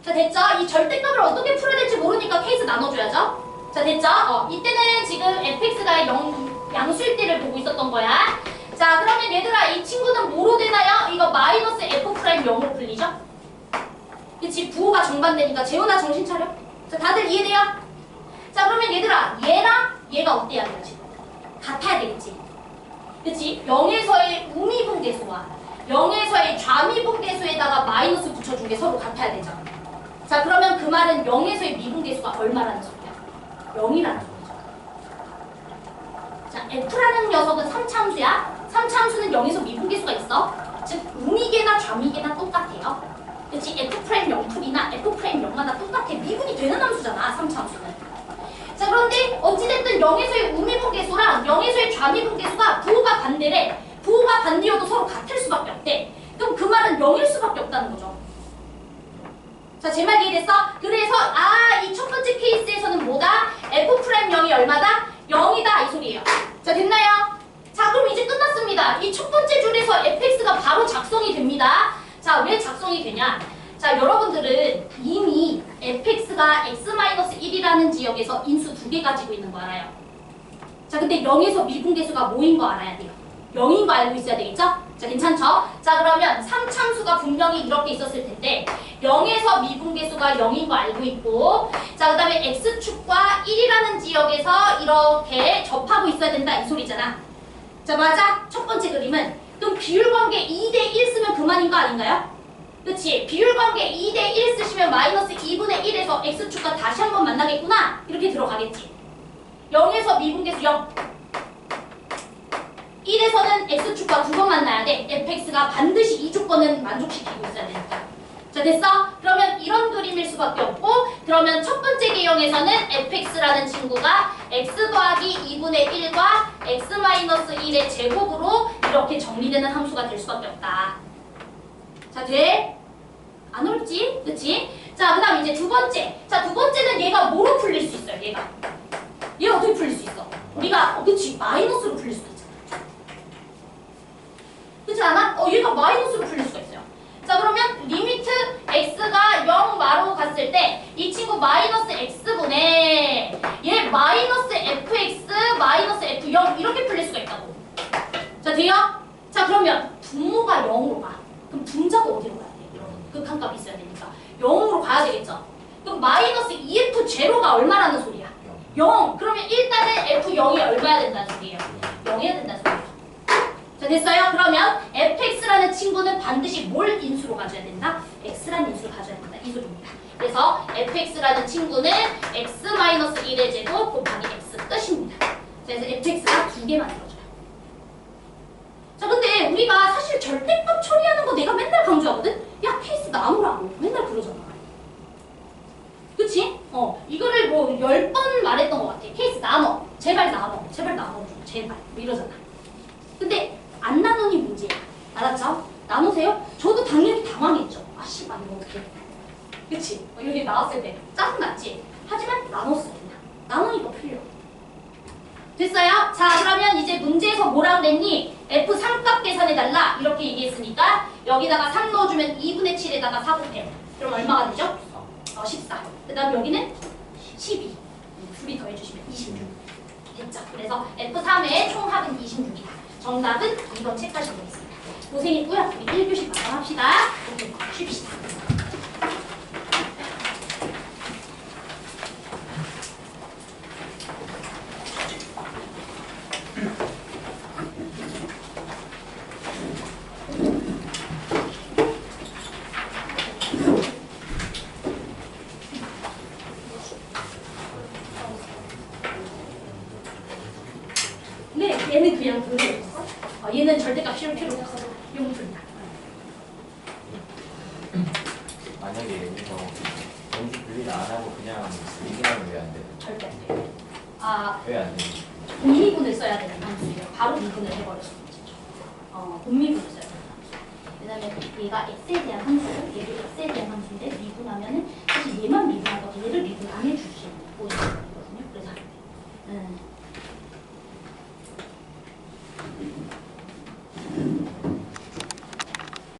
자, 됐죠? 이 절대값을 어떻게 풀어야 될지 모르니까 케이스 나눠줘야죠. 자, 됐죠? 이때는 지금 fx가 0 양수일 때를 보고 있었던 거야. 자, 그러면 얘들아 이 친구는 뭐로 되나요? 이거 마이너스 f 프라임 0으로 풀리죠? 그치? 부호가 정반대니까 재훈아 정신 차려. 자, 다들 이해돼요? 자, 그러면 얘들아 얘랑 얘가 어때야 돼요 지금? 같아야 되겠지? 그치? 0에서의 우미분계수와 0에서의 좌미분계수에다가 마이너스 붙여준 게 서로 같아야 되잖아. 자, 자, 그러면 그 말은 0에서의 미분계수가 얼마라는 소리야? 0이라는 소리죠. 자, F라는 녀석은 3차함수야. 3차함수는 0에서 미분계수가 있어. 즉, 우미계나 좌미계나 똑같아요. 그치? F'0풀이나 F'0마다 똑같아. 미분이 되는 함수잖아, 3차함수는. 자, 그런데 어찌됐든 0에서의 우미분계수랑 0에서의 좌미분계수가 부호가 반대래. 부호가 반대여도 서로 같을 수밖에 없대. 그럼 그 말은 0일 수밖에 없다는 거죠. 자, 제 말 이해됐어? 그래서 이 첫 번째 케이스에서는 뭐다? F'0이 얼마다? 0이다 이 소리예요. 자, 됐나요? 자, 그럼 이제 끝났습니다. 이 첫 번째 줄에서 fx가 바로 작성이 됩니다. 자, 왜 작성이 되냐? 자, 여러분들은 이미 fx가 x-1이라는 지역에서 인수 2개 가지고 있는 거 알아요? 자, 근데 0에서 미분계수가 뭐인 거 알아야 돼요. 0인 거 알고 있어야 되겠죠? 자, 괜찮죠? 자, 그러면 3참수가 분명히 이렇게 있었을 텐데 0에서 미분계수가 0인 거 알고 있고, 자, 그 다음에 x축과 1이라는 지역에서 이렇게 접하고 있어야 된다 이 소리잖아. 자, 맞아? 첫 번째 그림은 그럼 비율관계 2대1 쓰면 그만인 거 아닌가요? 그치? 비율관계 2대1 쓰시면 마이너스 2분의 1에서 x축과 다시 한번 만나겠구나 이렇게 들어가겠지. 0에서 미분계수 0, 1에서는 x축과 2번 만나야 돼. fx가 반드시 이 조건은 만족시키고 있어야 되니까. 자, 됐어? 그러면 이런 그림일 수밖에 없고, 그러면 첫 번째 개형에서는 fx라는 친구가 x 더하기 2분의 1과 x-1의 제곱으로 이렇게 정리되는 함수가 될 수밖에 없다. 자, 돼? 안 어렵지? 그치? 자, 그 다음 이제 두 번째. 자, 두 번째는 얘가 뭐로 풀릴 수 있어요? 얘가 어떻게 풀릴 수 있어? 우리가 그치? 마이너스로 풀릴 수도 있잖아. 그렇지 않아? 얘가 마이너스로 풀릴 수가 있어요. 자, 그러면 리미트 x가 0 마로 갔을 때 이 친구 마이너스 x분의 얘 마이너스 fx 마이너스 f0 이렇게 풀릴 수가 있다고. 자, 돼요? 자, 그러면 분모가 0으로 가. 그럼 분자가 어디로 가야 돼? 여러분, 극한값이 있어야 되니까 0으로 가야 되겠죠? 그럼 마이너스 2f 제로가 얼마라는 소리야? 0. 그러면 일단은 f0이 얼마야 된다는 소리예요? 0이어야 된다는 소리예요. 자, 됐어요? 그러면 fx라는 친구는 반드시 뭘 인수로 가져야 된다? x라는 인수를 가져야 된다. 이 소리입니다. 그래서 fx라는 친구는 x-1의 제곱 곱하기 x 뜻입니다. 자, 그래서 fx가 2개 만들어줘요. 자, 근데 우리가 사실 절대값 처리하는 거 내가 맨날 강조하거든? 야, 케이스 나누라고 맨날 그러잖아. 그치? 이거를 뭐 10번 말했던 것 같아. 케이스 나눠. 제발 나눠. 제발 나눠줘. 제발. 뭐 이러잖아. 근데 안 나누니 문제야. 알았죠? 나누세요? 저도 당연히 당황했죠. 아, 씨발, 이거 어떡해. 그치? 여기 나왔을 때 짜증났지? 하지만 나눴어요. 그냥. 나누니까 풀려. 됐어요? 자, 그러면 이제 문제에서 뭐라 그랬니? F3값 계산해달라. 이렇게 얘기했으니까 여기다가 3 넣어주면 2분의 7에다가 4 곱해. 그럼 얼마가 되죠? 14. 그 다음 여기는 12. 둘이 더해주시면 26. 됐죠? 그래서 F3의 총합은 26이다. 정답은 2번 체크하시면 되겠습니다. 고생했고요. 우리 1교시 마감합시다. 오케이, 쉽시다. 네, 얘는 그냥 분리 없어. 얘는 절대값 씌울 필요 없어. 용분이야. 만약에 여기서 연수 분리를 안 하고 그냥 미분하면 왜 안 돼? 절대 안 돼. 왜 안 돼? 분미분을 써야 되는 함수예요. 바로 미분을 해버릴 수 있죠. 분미분을 써야 되는 함수. 왜냐면 얘가 x에 대한 함수, 얘도 x에 대한 함수인데 미분하면은